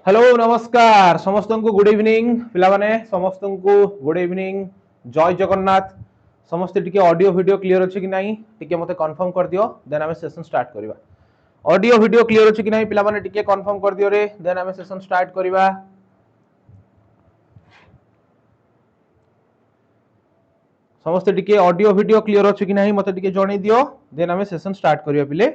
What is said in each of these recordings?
Hello नमस्कार समस्त को गुड इवनिंग पिला माने समस्त को गुड इवनिंग जय जगन्नाथ समस्त टिके ऑडियो वीडियो क्लियर अछि कि नाही टिके मते कंफर्म कर दियो देन हमें सेशन स्टार्ट करबा। ऑडियो वीडियो क्लियर अछि कि नाही पिला माने टिके कंफर्म कर दियो रे देन हमें सेशन स्टार्ट करबा। समस्त टिके ऑडियो वीडियो क्लियर अछि कि नाही मते टिके जणी दियो देन हमें सेशन स्टार्ट करबा पिले।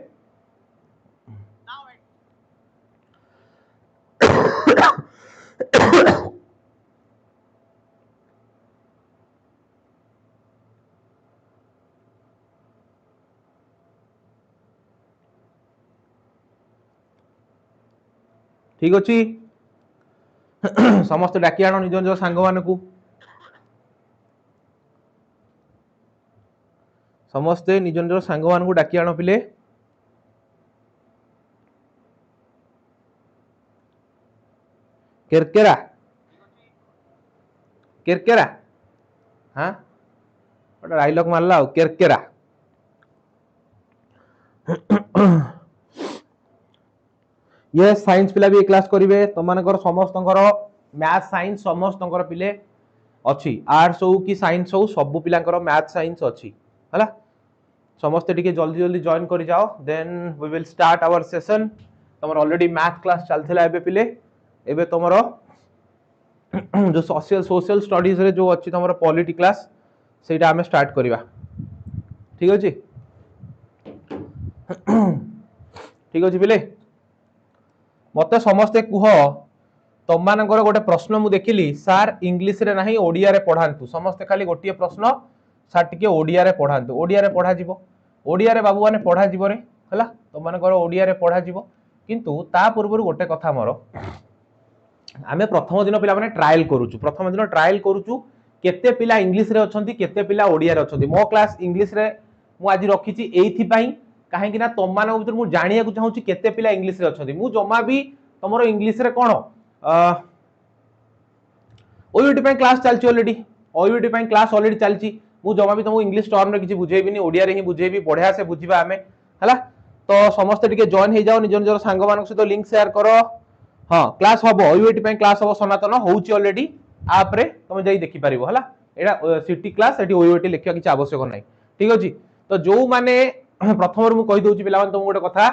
ठीक अछि समस्त डाकी आनो निज निज सांग मानकू समस्ते निज निज सांग मानकू डाकी आनो पिले। केरकेरा केरकेरा हाँ गोटे डायलॉग मारला केरकेरा ये साइंस पिला भी क्लास करिवे तमानकर समस्तंकर मैथ साइंस समस्तंकर पिले अछि आर्ट्स हो कि साइंस हो सब पिलांकर मैथ साइंस अछि हला समस्त टिके जल्दी जल्दी जॉइन करि जाओ then we will start our session. तमर ऑलरेडी मैथ क्लास चलथिला एबे पिले एबे तमरो जो सोशल स्टडीज रे जो अछि तमरो पॉलिटी क्लास सेटा हमें स्टार्ट करिवा। ठीक अछि ठीक अछि पिले मते समस्ते कुह तुम मानकर गोटे प्रश्न मु देखिली सार इंग्लिश रे नाही ओडिया रे पढांतु समस्ते खाली गोटे प्रश्न सार टिके ओडिया रे पढा जिवो ओडिया रे बाबू माने पढा जिवो रे हला तुम मानकर ओडिया रे पढा जिवो किंतु ता पूर्व गोटे कथा मोर आमे प्रथम दिन पिला माने ट्रायल करूछु प्रथम दिन ट्रायल करूछु केते पिला इंग्लिश रे अछंती केते पिला ओडिया रे अछंती मो क्लास इंग्लिश रे मु आज रखिछि एथि पई काहे कि ना तुम मानक भीतर मु जानिया को चाहूची केते पिला इंग्लिश रे अछंती मु जम्मा भी तमरो इंग्लिश रे कोन ओयूटी पई क्लास चलची ऑलरेडी ओयूटी पई क्लास ऑलरेडी चलची मु जम्मा भी तुमको इंग्लिश टर्म रे किछि बुझेबिनी ओडिया रे ही बुझेबी बढ़िया से बुझिबा हमें हला तो समस्त टिके जॉइन हे जाओ निज निज सांग मानक सहित लिंक शेयर करो। हां क्लास हबो ओयूटी पई क्लास हबो सनातन होउची ऑलरेडी आप रे तुम जाई देखि परिबो हला एडा सिटी क्लास एटी ओयूटी लिखिया किछि आवश्यक नै। ठीक अछि तो जो माने प्रथम मु कहि दोउची पिला तुम गोटे कथा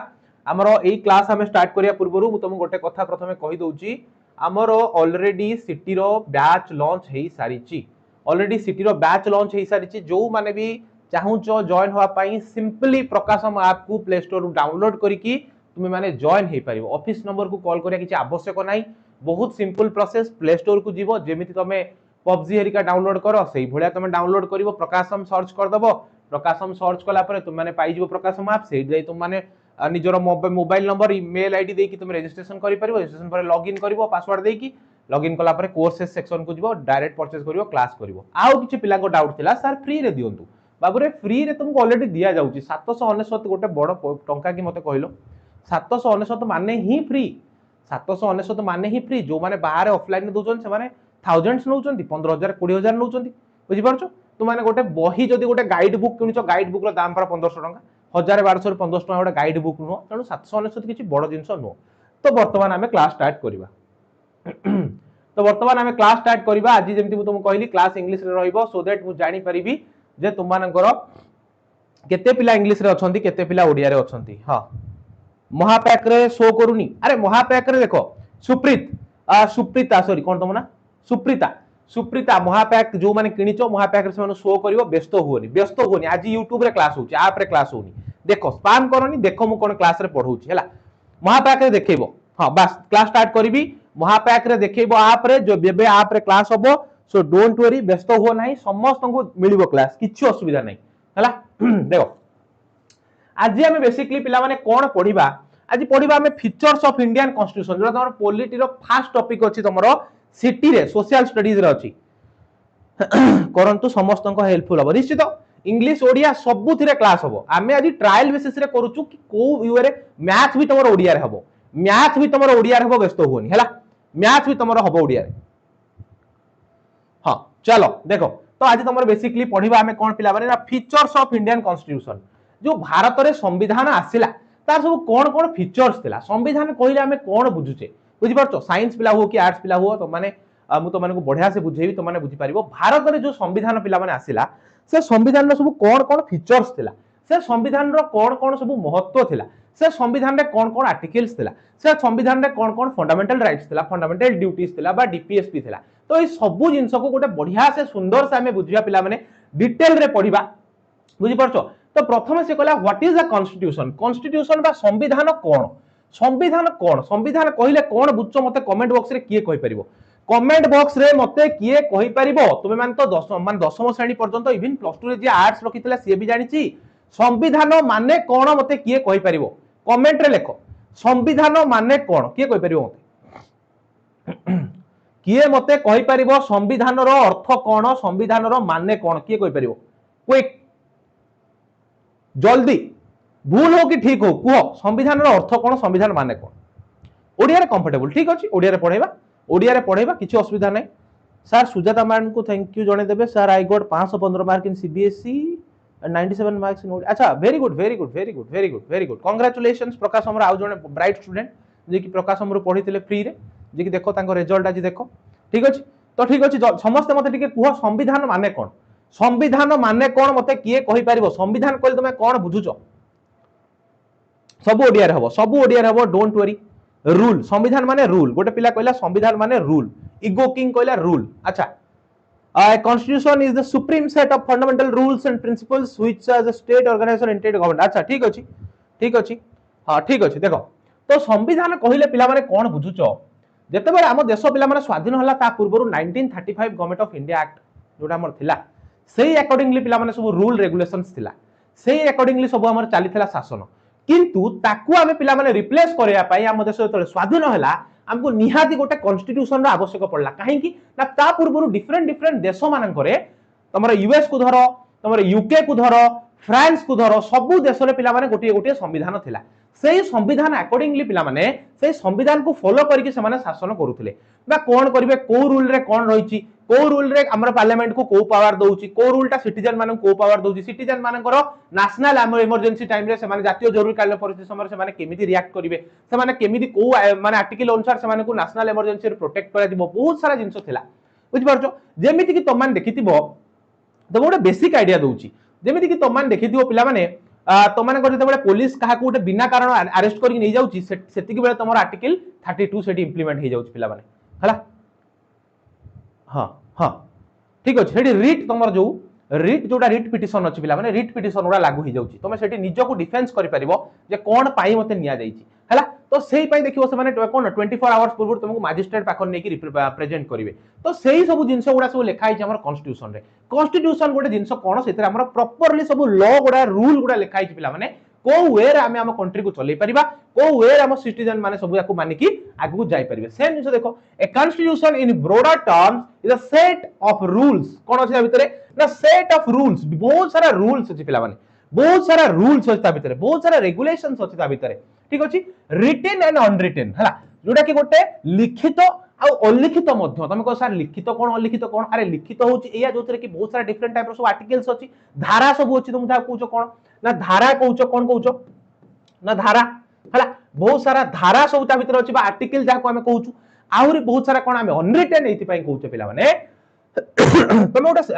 हमरो एई क्लास हमें स्टार्ट करिया पूर्वरु मु तुम गोटे कथा प्रथमे कहि दोउची हमरो ऑलरेडी सिटी रो बैच लॉन्च हेई सारिची ऑलरेडी सिटी रो बैच लॉन्च हेई सारिची जो माने भी चाहूचो जॉइन होआ पई सिंपली प्रकाशम ऐप को प्ले स्टोर रु डाउनलोड करिकी तुमे माने जॉइन हेई परिबो ऑफिस नंबर को कॉल करिया किछि आवश्यक नै बहुत सिंपल प्रोसेस प्ले स्टोर को जीवो जेमिति तमे पबजी हरिका डाउनलोड करो सही भलिया तमे डाउनलोड करिवो प्रकाशम सर्च कर दबो प्रकाशम सर्च कला परे तुम माने पाई जीवो प्रकाशम ऐप सेही जाई तुम माने निजर मोबाइल नंबर ईमेल आईडी देकी तुम रजिस्ट्रेशन करि परिबो रजिस्ट्रेशन पर लॉगिन करिवो पासवर्ड देकी लॉगिन कला परे कोर्सेस सेक्शन को जीवो डायरेक्ट परचेज करिवो क्लास करिवो आउ किछि पिला को डाउट थिला सर फ्री रे दियंतु बाबू रे फ्री रे तुमको ऑलरेडी दिया जाउची 799 गोटे बड़ टंका की मते कहलो 799 माने ही फ्री 799 माने ही फ्री जो माने बाहर ऑफलाइन दोचन से माने थाउजेंड्स नउचंती 15000 20000 नउचंती बुझि पारछो तु माने गोटे बही जदी गोटे गाइड बुक किनिचो गाइड बुक रो दाम पर 1500 टंका 1200 1500 टंका गोटे गाइड बुक नो तणु 799 किछि बड़ जिंस नो। तो वर्तमान हमें क्लास स्टार्ट करिबा तो वर्तमान हमें क्लास स्टार्ट करिबा आज जेमति मु तुमको कहली क्लास इंग्लिश रे रहइबो सो दैट मु जानि परिबी जे तुम मानकर केते पिला इंग्लिश रे अछंती केते पिला ओडिया रे अछंती। हां महापैक रे शो करूनी अरे महापैक रे देखो सुप्रीत सुप्रीता सॉरी कोन तुम ना सुप्रीता सुप्रीता महापैक जो माने किनिचो महापैक रे से शो करिवो व्यस्त होनी आज YouTube रे क्लास होची ऐप रे क्लास होनी देखो स्पैम करनी देखो मु कोन क्लास रे पढौची हैला महापैक रे देखैबो। हां बस क्लास स्टार्ट करबी महापैक रे देखैबो ऐप रे जो बेबे ऐप रे क्लास हबो सो डोंट वरी व्यस्त हो नाही समस्त को मिलिबो क्लास किछि असुविधा नाही हैला। देखो आज हमें बेसिकली पिला माने कोन पढिबा आज पढिबा हमें फीचर्स ऑफ इंडियन कॉन्स्टिट्यूशन जो तमरो पॉलिटी रो फर्स्ट टॉपिक अछि तमरो सिटी रे सोशल स्टडीज रे अछि करंतु समस्त को हेल्पफुल हो निश्चित इंग्लिश ओडिया सबु थिरे क्लास हबो हमें आज ट्रायल बेसिस रे करूछु कि को यूए रे मैथ भी तमरो ओडिया रे हबो मैथ भी तमरो ओडिया रे हबो व्यस्त होनी हैला मैथ भी तमरो हबो ओडिया रे। हां चलो देखो तो आज तमरो बेसिकली पढिबा हमें कोन पिला माने फीचर्स ऑफ इंडियन कॉन्स्टिट्यूशन जो भारत रे संविधान आसिला तार सब कोन कोन फीचर्स थिला संविधान कहिला हमें कोन बुझुचे बुझी पारछो साइंस पिला हो कि आर्ट्स पिला हो तो माने मु तो माने को बढ़िया से बुझेबी तो माने बुझी पारिबो भारत रे जो संविधान पिला माने आसिला से संविधान रे सब कोन कोन फीचर्स थिला से संविधान रो कोन कोन सब महत्व थिला से संविधान रे कोन कोन आर्टिकल्स थिला से संविधान रे कोन कोन फंडामेंटल राइट्स थिला फंडामेंटल ड्यूटीज थिला बा डीपीएसपी थिला तो ए सब जिंस को गोटे बढ़िया से सुंदर से हमें बुझिया पिला माने डिटेल रे पढिबा बुझी पारछो तो प्रथम से कहला what is the constitution constitution बा संविधान कोन संविधान कहिले कोन बुझो मते कमेंट बॉक्स रे किए कहि परिबो कमेंट बॉक्स रे मते किए कहि परिबो तुमे मान तो 10वीं श्रेणी पर्यंत इवन प्लस 2 रे जे आर्ट्स रखितला से भी जानिची संविधान माने कोन मते किए कहि परिबो कमेंट रे लेखो संविधान माने कोन किए कहि परिबो मते किए मते कहि परिबो संविधान रो अर्थ कोन संविधान रो माने कोन किए कहि परिबो क्विक जल्दी भूल हो कि ठीक हो कुह संविधान रो अर्थ कोन संविधान माने कोन ओडिया रे कंफर्टेबल ठीक अछि ओडिया रे पढेबा किछि असुविधा नै सर सुजाता मैडम को थैंक यू जणे देबे sir I got 515 mark in CBSE and 97 marks in Odia अच्छा वेरी गुड कांग्रेचुलेशंस प्रकाश हमर आउ जणे ब्राइट स्टूडेंट जे कि प्रकाश हमर पढितले फ्री रे जे कि देखो तांको रिजल्ट आज देखो ठीक अछि समस्त मते टिके कुह संविधान माने कोन मते किए कहि परिबो संविधान कहले तमे कोन बुझुचो सब ओडिया रे हबो डोंट वरी रूल संविधान माने रूल गोटे पिला कहला संविधान माने रूल इगो किंग कहला रूल अच्छा constitution is the supreme set of fundamental rules and principles which as a state organization intended government अच्छा ठीक अछि हां ठीक अछि देखो तो संविधान कहिले पिला माने कोन बुझुचो जते बेले हम देश पिला माने स्वाधीन होला ता पूर्वरु 1935 गवर्नमेंट ऑफ इंडिया एक्ट जोटा हमर थिला सेही अकॉर्डिंगली पिला माने सब रूल रेगुलेशंस थिला सेही अकॉर्डिंगली सब हमर चली थिला शासन किंतु ताकू आमे पिला माने रिप्लेस करिया पई हम देश जते स्वाधीन होला हमको निहाती गोटे कॉन्स्टिट्यूशन रा आवश्यक पड़ला काहे कि ना ता पूर्वरु डिफरेंट देश मानन करे तमरा यूएस को धरो तमरा यूके को धरो फ्रांस को धरो सब देश रे पिला माने गोटे संविधान थिला सेही संविधान अकॉर्डिंगली पिला माने सेही संविधान को फॉलो करके से माने शासन करूथिले बा कोन करिवे को रूल रे कोन रहिछि को रूल रे हमर पार्लियामेंट को को पावर दउछि को रूल ता सिटीजन माने को पावर दउछि सिटीजन माने करो नेशनल इमरजेंसी टाइम रे से माने जातीय जरूरीकालीन परिस्थिति समय से माने केमिति रिएक्ट करिवे से माने केमिति को माने आर्टिकल अनुसार से माने को नेशनल इमरजेंसी रे प्रोटेक्ट करा दिबो बहुत सारा जिंस थिला बुझ पारछो जेमिति कि तमान देखितिबो तो गोटे बेसिक आइडिया दउछि जेमिति कि तमान देखितिबो पिला माने तमान को जते पुलिस काहा को गोटे बिना कारण अरेस्ट करके नै जाउछि सेति कि बेले तमर आर्टिकल 32 सेठी इंप्लीमेंट हे जाउछि पिला माने हला हां ठीक अछि सेठी रिट तमर जो रिट जोटा रिट पिटिशन अछि पिला माने रिट पिटिशन उडा लागू हे जाउछि तमे सेठी निज को डिफेंस करि परिबो जे कोन पाई मते निया जाइछि हला तो सेही पाई देखिबो से माने कोन 24 आवर्स पूर्व तुमको मजिस्ट्रेट पाखर नै कि प्रेजेंट करिवे तो सेही सब जिंस गुडा सब लिखा हिच हमर कॉन्स्टिट्यूशन गोटे जिंस कोन सेतिर हमर प्रॉपर्ली सब लॉ गुडा रूल गुडा लिखा हिच पिला माने को वे रे हमें हम कंट्री को चलै परिबा को वे रे हम सिटीजन माने सब याकू मानि कि आगु जाय परिबे सेम जिंस देखो a constitution in broader terms is a set of rules कोन अछि भितरे ना सेट ऑफ रूल्स बहुत सारा रूल्स अछि पिला माने बहुत सारा रूल्स अछि ता भितरे बहुत सारा रेगुलेशंस अछि ता भितरे ठीक अछि रिटन एंड अनरिटन हला जोटा कि गोटे लिखित आ अलिखित मध्य तमे को सर लिखित कोन अलिखित कोन अरे लिखित होछि एया जोतरे कि बहुत सारा डिफरेंट टाइप सब आर्टिकल्स अछि धारा सब अछि तुम जा कहउछो कोन ना धारा कहउछो कोन कहउछो ना धारा हला बहुत सारा धारा सब ता भितर अछि बा आर्टिकल जा को हमें कहउछु आहुरी बहुत सारा कोन हमें अनरिटन एति पई कहउछो पिला माने तमे गोटे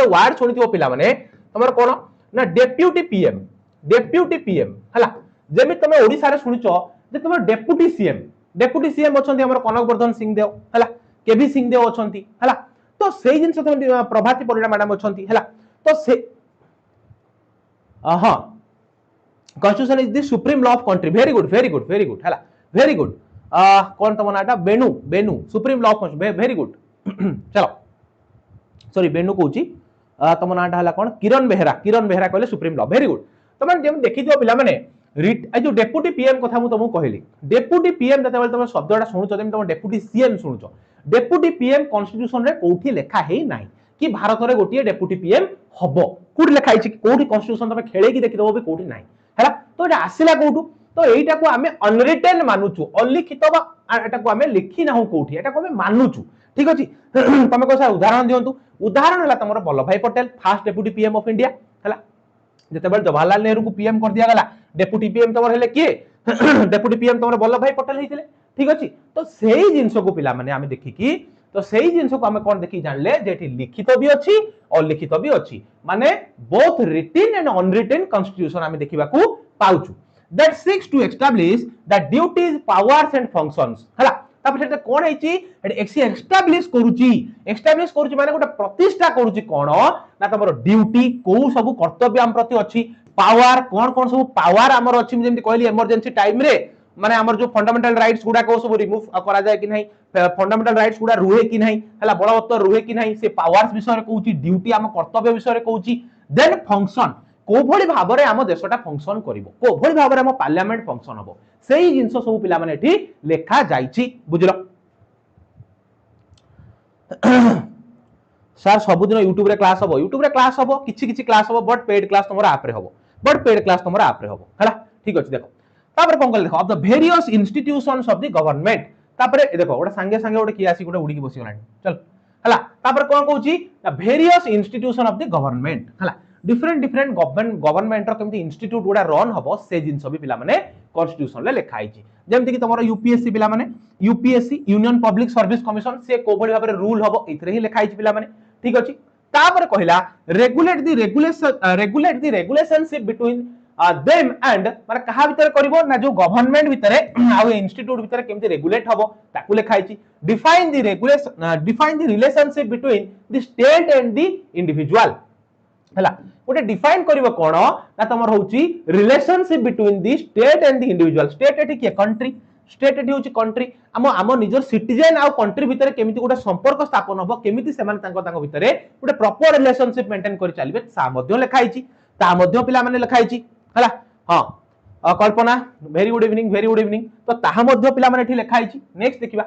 वर्ड सुनिथिबो पिला माने तमर कोन ना डेप्यूटी पीएम हला जेमि तमे ओडिसा रे सुनिचो जे तमर डेप्यूटी सीएम अछंती हमर कनक वर्धन सिंह देव हला केबी सिंह देव अछंती हला तो सेही जिंस तमे प्रभाती परिणा मैडम अछंती हला तो से हां constitution is the supreme law of country very good हला वेरी गुड कोन तम नाटा बेनु supreme law of country very good चलो सॉरी बेनु कहूची तम नाटा हला कोन किरण बेहरा कहले सुप्रीम लॉ वेरी गुड तमन जेम देखि दियो पिला माने रिट जो डेप्यूटी पीएम कथा मु तुमको कहली डेप्यूटी पीएम जते बेले तुम शब्दटा सुनुचो जेम तुम डेप्यूटी सीएम सुनुचो डेप्यूटी पीएम कॉन्स्टिट्यूशन रे कोठी लेखा हे नाही कि भारत रे गोटिए डेप्यूटी पीएम हबो कोठी लेखा हिची कोठी कॉन्स्टिट्यूशन तमे खेले की देखि दबो भी कोठी नाही हैला तो एटा आसिला कोठू तो एटा को हमें अनरिटन मानुचु अलिखित बा एटा को हमें लिखि नाहु कोठी एटा को हमें मानुचु ठीक अछि तमे को सर उदाहरण दियंतु उदाहरण हला तमरो वल्लभ भाई Patel first deputy PM of India हला जते बेले जवाहरलाल नेहरू को पीएम कर दिया गला डेप्यूटी पीएम तमर हेले के डेप्यूटी पीएम तुम वल्लभ भाई पटेल होते ठीक अच्छे तो से जिनस को पिला माने आमे देखिकी तो से जिनस को आमे कौन देखि जानले जे लिखित भी अच्छी और लिखित भी अच्छी माने both written and unwritten constitution आमे देखिबा को पाउछु that seeks to establish the duties powers and functions हला तापर सेटा कोन हैची एस्टैब्लिश करूची माने गोटे प्रतिष्ठा करूची कोन ना तमरो ड्यूटी को सब कर्तव्य हम प्रति अछि पावर कोन कोन सब पावर हमर अछि जेमति कहली इमरजेंसी टाइम रे माने हमर जो फंडामेंटल राइट्स गुडा को सब रिमूव करा जाय कि नहीं फंडामेंटल राइट्स गुडा रुहे कि नहीं हला बलवत्तर रुहे कि नहीं से पावर्स विषय रे कहूची ड्यूटी हम कर्तव्य विषय रे कहूची देन फंक्शन को भली भाबरे हम देशटा फंक्शन करिवो को भली भाबरे हम पार्लियामेंट फंक्शन हबो सेही जिंस सब पिला माने एठी लेखा जाईची बुझलो सर सब दिन YouTube रे क्लास हबो किछि किछि क्लास हबो बट पेड क्लास तमरा आप रे हबो हला ठीक अछि देखो तापर कोन कहले देखो of the various institutions of the government तापर देखो ओडा संगे संगे ओडे की आसी गोटे उडी की बसी गलानी चल हला तापर कोन कहूची the various institution of the government हला डिफरेंट गवर्नमेंट रो केमति इंस्टीट्यूट गुडा रन हबो से जिंस भी पिला माने कॉन्स्टिट्यूशन ले लिखा आइची जेमति कि तमरो यूपीएससी पिला माने UPSC union public service commission से को भली भाबरे रूल हबो इथरे ही लिखा आइची पिला माने ठीक अछि तापर कहिला regulate the relationship between them and माने कहा भीतर करबो ना जो गवर्नमेंट भीतर आ इंस्टीट्यूट भीतर केमति रेगुलेट हबो ताकू लिखा आइची define the relationship between the state and the individual हला गोटे डिफाइन करिवो कोन ना तमर होची relationship between the state and the individual state एठी के कंट्री स्टेट एठी होची कंट्री आम निजर सिटीजन आ कंट्री भितर केमिति गोटे संपर्क स्थापन हबो केमिति सेमान तांको भितर गोटे प्रॉपर रिलेशनशिप मेंटेन करि चलिबे सा मध्ये लिखाइची ता मध्ये पिला माने लिखाइची हला हां कल्पना वेरी गुड इवनिंग तो ता मध्ये पिला माने एठी लिखाइची नेक्स्ट देखिबा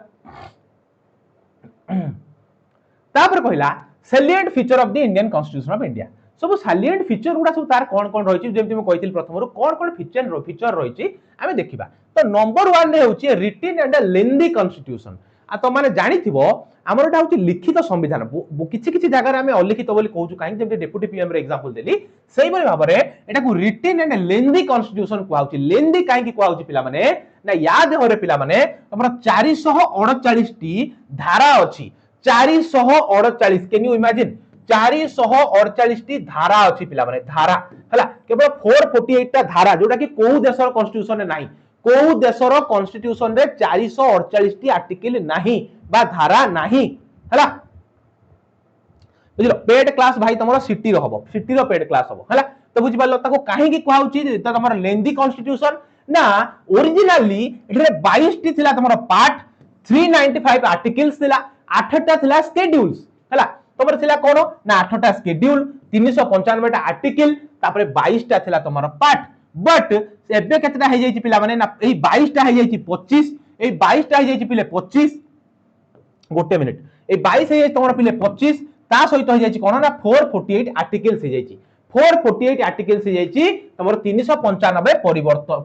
तापर कहिला salient feature of the Indian constitution of India सब सैलिएंट फीचर गुडा सब तार कोन कोन रहिछि जेमति म कहिथिल प्रथमरु कोन फीचर रहिछि आमे देखिबा तो नंबर 1 रे होछि रिटन एंड लेंदी कॉन्स्टिट्यूशन आ तो माने जानिथिबो हमरटा होछि लिखित संविधान किछि किछि जगह रे आमे अलिखित बोली कहूछु काहे जेमति डेप्यूटी पीएम रे एग्जांपल देली सेही बले भाबरे एटा को रिटन एंड लेंदी कॉन्स्टिट्यूशन कहउछि लेंदी काहे कि कहउछि पिला माने ना याद होरे पिला माने हमर 448 टी धारा अछि 448 कैन यू इमेजिन 448 टी धारा अछि पिला माने धारा हला केवल 448 टा धारा जोटा कि कोउ देशर कॉन्स्टिट्यूशन रे नाही कोउ देशर कॉन्स्टिट्यूशन रे 448 टी आर्टिकल नाही बा धारा नाही हला बुझलो पेड क्लास भाई तमरो सिटी रो हबो सिटी रो पेड क्लास हबो हला तो बुझि पालो ताको काहे कि कहउची त तमरो लेंदी कॉन्स्टिट्यूशन ना ओरिजिनली इठरे 22 टी थिला तमरो पार्ट 395 आर्टिकल्स थिला 8 टा थिला शेड्यूल्स हला तमर थिला कोन ना 8 टा शेड्यूल 395 टा आर्टिकल तापरे 22 टा थिला तमरो पार्ट बट एबे केतटा हे जाईची पिला माने ना एई 22 टा हे जाईची 25 एई 22 टा हे जाईची पिले 25 गोटे मिनिट एई 22 हे जाईची तमरो पिले 25 ता सहित हे जाईची कोन ना 448 आर्टिकल्स हे जाईची 448 आर्टिकल्स हे जाईची तमरो 395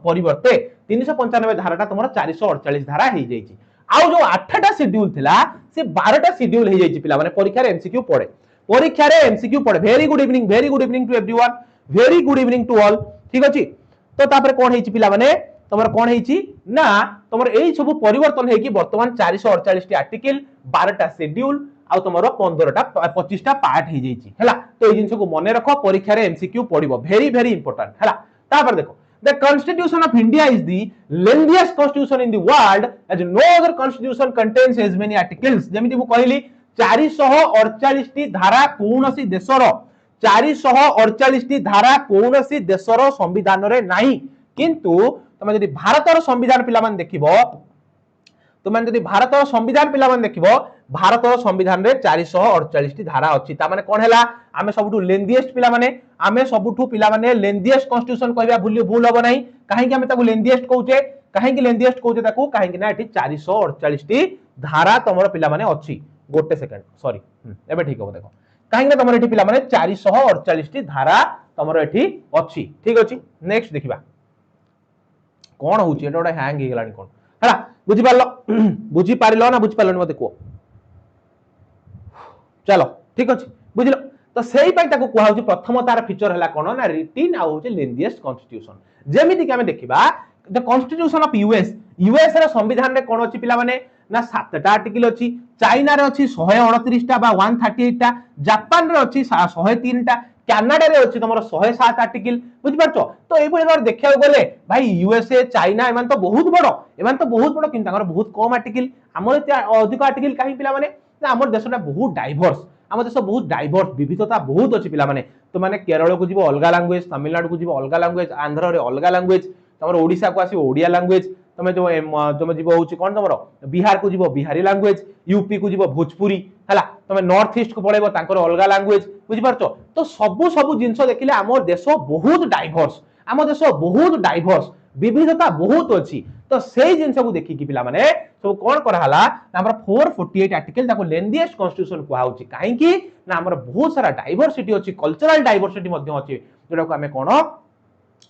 परिवर्ते 395 धाराटा तमरो 448 धारा हे जाईची आउ जो 8 टा शेड्यूल थिला से 12 टा शेड्यूल हे जाईची पिला माने परीक्षा रे एमसीक्यू पड़े very good evening to everyone very good evening to all ठीक अछि तो तापर कोन हेची पिला माने तमर कोन हेची ना तमर एई सब परिवर्तन हेकी वर्तमान 448 टी आर्टिकल 12 टा शेड्यूल आ तमरो 15 टा 25 टा पार्ट हे जाईची हला तो ए जिंस को मने रखो परीक्षा रे एमसीक्यू पड़िबो वेरी इंपोर्टेंट हला तापर देखो The Constitution of India is the lengthiest constitution in the world as no other constitution contains as many articles जेमिति मु कहली 448 टी धारा कोनोसी देशर 448 टी धारा कोनोसी देशर संविधान रे नाही किंतु तमे जदि भारतर संविधान पिला मान देखिबो तुम जदि भारतर संविधान पिला मान देखिबो भारतर संविधान रे 448 टी धारा अछि ता माने कोन हैला आमे सबटु लेंदिएस्ट पिला माने आमे सबटु पिला माने लेंदिएस्ट कॉन्स्टिट्यूशन कहबा भूल हो नाही काहे कि आमे ताकू लेंदिएस्ट कहउचे काहे कि लेंदिएस्ट कहउचे ताकू काहे कि ना एठी 448 टी धारा तमरो पिला माने अछि गोटे सेकंड सॉरी एबे ठीक हो देखो काहे कि तमरो एठी पिला माने 448 टी धारा तमरो एठी अछि ठीक अछि नेक्स्ट देखिबा कोन होउची एटा ओडा हैंग हे गेलानी कोन हला बुझी पारलो ना बुझी पारलो मते को चलो ठीक अछि बुझलो तो सेही पई ताको कुआ होची प्रथम तार फीचर हला कोन ना रिटिन आ होची लेंदिएस्ट कॉन्स्टिट्यूशन जेमिति कि हमें देखिबा the constitution of US US रे संविधान रे कोन अछि पिला माने ना 7टा आर्टिकल अछि चाइना रे अछि 129 टा बा 138 टा जापान रे अछि 103 टा कनाडा रे अछि तमरो 107 आर्टिकल बुझि परछो तो एई भली बार देखिया गले भाई यूएसए चाइना एमान तो बहुत बड़ किंतु ताकर बहुत कम आर्टिकल हमर अधिक आर्टिकल काहे पिला माने ना हमर देशटा बहुत डाइवर्स हम देश बहुत डाइवर्स विविधता बहुत अच्छी पिला माने तो माने केरल को जीव अलग लैंग्वेज तमिलनाडु को जीव अलग लैंग्वेज आंध्र रे अलग लैंग्वेज तमर ओडिशा को आसी ओडिया लैंग्वेज तमे जो तुम जीव होची कोन तमरो बिहार को जीव बिहारी लैंग्वेज यूपी को जीव भोजपुरी हला तमे नॉर्थ ईस्ट को पळेबो तांकर अलग लैंग्वेज बुझि परछो तो सब जिंस देखिले हमर देश बहुत डाइवर्स हम देश बहुत डाइवर्स विविधता बहुत अच्छी तो सेही जिंस को देखि कि पिला माने सब कोन करहला हमर 448 आर्टिकल ताको लेंथीएस्ट कॉन्स्टिट्यूशन को हाउची काहे कि ना हमर बहुत सारा डाइवर्सिटी अछि कल्चरल डाइवर्सिटी मध्ये अछि जेटा को हमें कोन